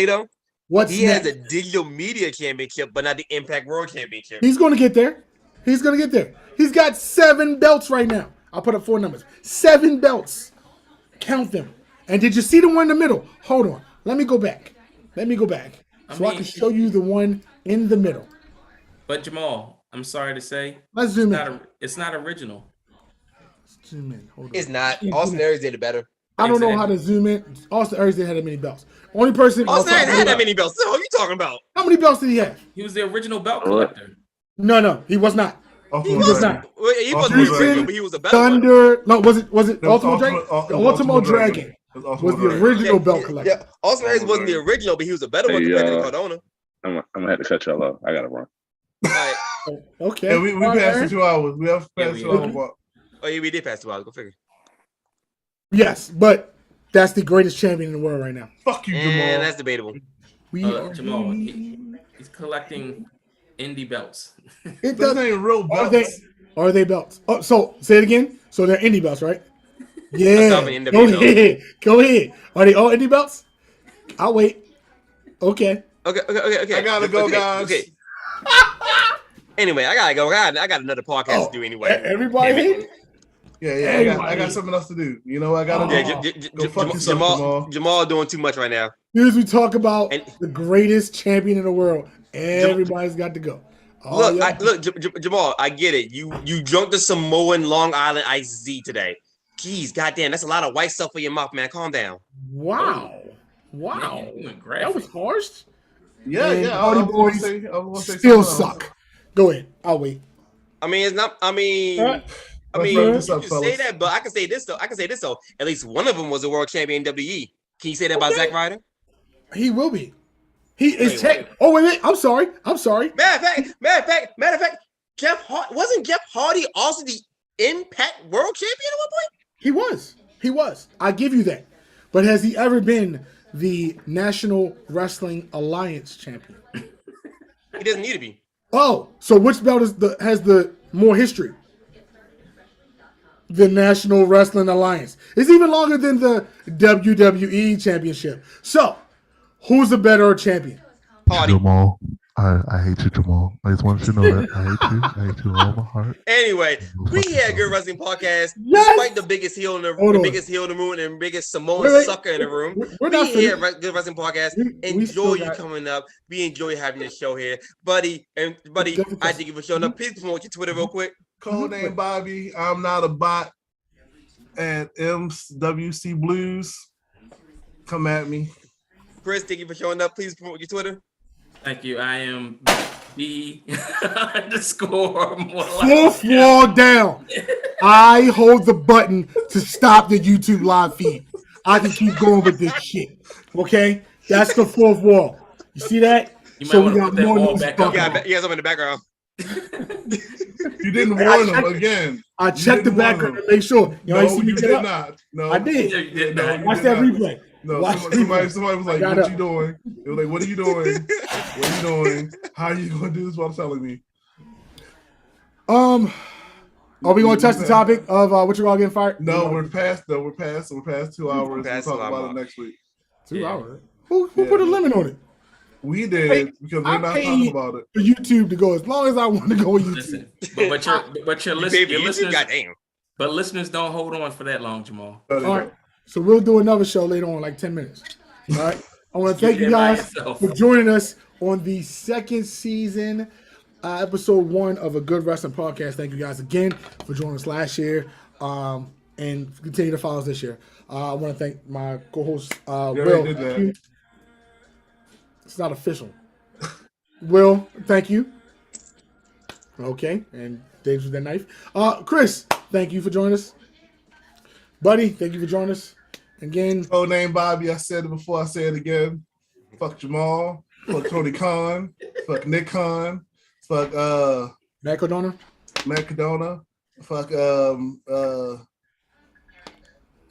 Though? He has a digital media championship, but not the Impact World Championship. He's going to get there. He's got 7 belts right now. I'll put up 4 numbers. 7 belts. Count them. And did you see the one in the middle? Hold on. Let me go back. I can show you the one in the middle. But Jamal, I'm sorry to say, let's zoom in. It's not original. Zoom in. Hold on. It's not. Austin Aries did it better. I don't know how to zoom in. Austin Aries didn't have that many belts. Only person. Austin Aries had that many belts. What are you talking about? How many belts did he have? He was the original belt collector. No, he was not. He was not. He wasn't the original, but he was a better Thunder. One. No, was it Ultimo Dragon? The Ultimo Dragon was the original belt collector. Yeah, Austin Aries wasn't the original, but he was a better one compared to Cardona. I'm gonna have to cut y'all off. I gotta run. Right. Okay. Yeah, we passed the 2 hours. We have passed 2 hours. Oh yeah, we did pass 2 hours. Go figure. Yes, but that's the greatest champion in the world right now. Fuck you, Jamal. And that's debatable. Jamal, he's collecting indie belts. It Those ain't real belts. Are they belts? Oh, so say it again. So they're indie belts, right? Yeah. Go ahead. Are they all indie belts? I'll wait. Okay. Okay. I gotta go, guys. Okay. Anyway, I gotta go. I got another podcast to do anyway. Everybody. Yeah. I got something else to do. You know, I gotta go fuck yourself, Jamal doing too much right now. Here's we talk about the greatest champion in the world. Everybody's got to go. Jamal, I get it. You drunk the Samoan Long Island Iced Tea today. Jeez, goddamn, that's a lot of white stuff for your mouth, man. Calm down. Wow. Man, that was harsh. Yeah. Hardy Boys still suck. Go ahead. I'll wait. I mean, it's not. I mean, you can say that, but I can say this though. At least one of them was a world champion in WWE. Can you say that about Zack Ryder? He will be. He is Oh wait. I'm sorry. Matter of fact, wasn't Jeff Hardy also the Impact World Champion at one point? He was. I give you that. But has he ever been the National Wrestling Alliance champion? He doesn't need to be. Oh, so which belt has the more history? The National Wrestling Alliance. It's even longer than the WWE Championship. So, who's the better champion? Hardy. Jamal. I hate you, Jamal. I just wanted you to know that. I hate you with all my heart. Anyway, we had a good wrestling podcast. Despite the biggest heel in the room, and the biggest Samoan sucker in the room. We had a good wrestling podcast. Enjoy you coming up. We enjoy having this show here. Buddy, I thank you for showing up. Please promote your Twitter real quick. Code name Bobby. I'm not a bot. At MWC Blues. Come at me. Chris, thank you for showing up. Please promote your Twitter. Thank you. I am B underscore more Fourth wall down. I hold the button to stop the YouTube live feed. I can keep going with this shit. Okay? That's the fourth wall. You see that? You might So we want to got put that more wall news to back talk up. about. Yeah, something in the background. You didn't warn him again. I You checked the didn't warn background him. to make sure. You know, No, see me you get did up. not. No, I did. Yeah, you did No, not. you Watch did that not. replay. No, Watch somebody replay. was like, got "What up. you doing?" They were like, "What are you doing? What are you doing? How are you going to do this while telling me?" Are we going to touch the topic of what you all getting fired? No, we're past 2 hours. Past We'll 2 talk about hours. it next week. 2 hours. Who put a limit on it? We did because we're not talking about it. For YouTube to go as long as I want to go on YouTube. Listen, but your You pay for your YouTube? listeners, Goddamn. but listeners don't hold on for that long, Jamal. No, they All don't. right. So we'll do another show later on, like 10 minutes. All right. I want to thank you You're by guys yourself. for joining us on the second season, episode 1 of a Good Wrestling Podcast. Thank you guys again for joining us last year, and continue to follow us this year. I want to thank my co-host, You Will. already did that. It's not official. Will, thank you. Okay, and Dave's with that knife. Chris, thank you for joining us. Buddy, thank you for joining us. Again, Code name Bobby. I said it before. I say it again. Fuck Jamal. Fuck Tony Khan. Fuck Nick Khan. Fuck Matt Cardona. Matt Cadona. Fuck the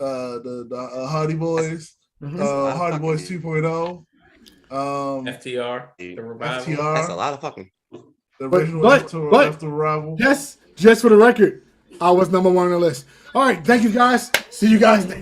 Hardy Boys. Hardy Boys 2.0. FTR, the revival. FTR. That's a lot of fucking. The original But after Rival. just for the record, I was number 1 on the list. All right, thank you guys. See you guys next.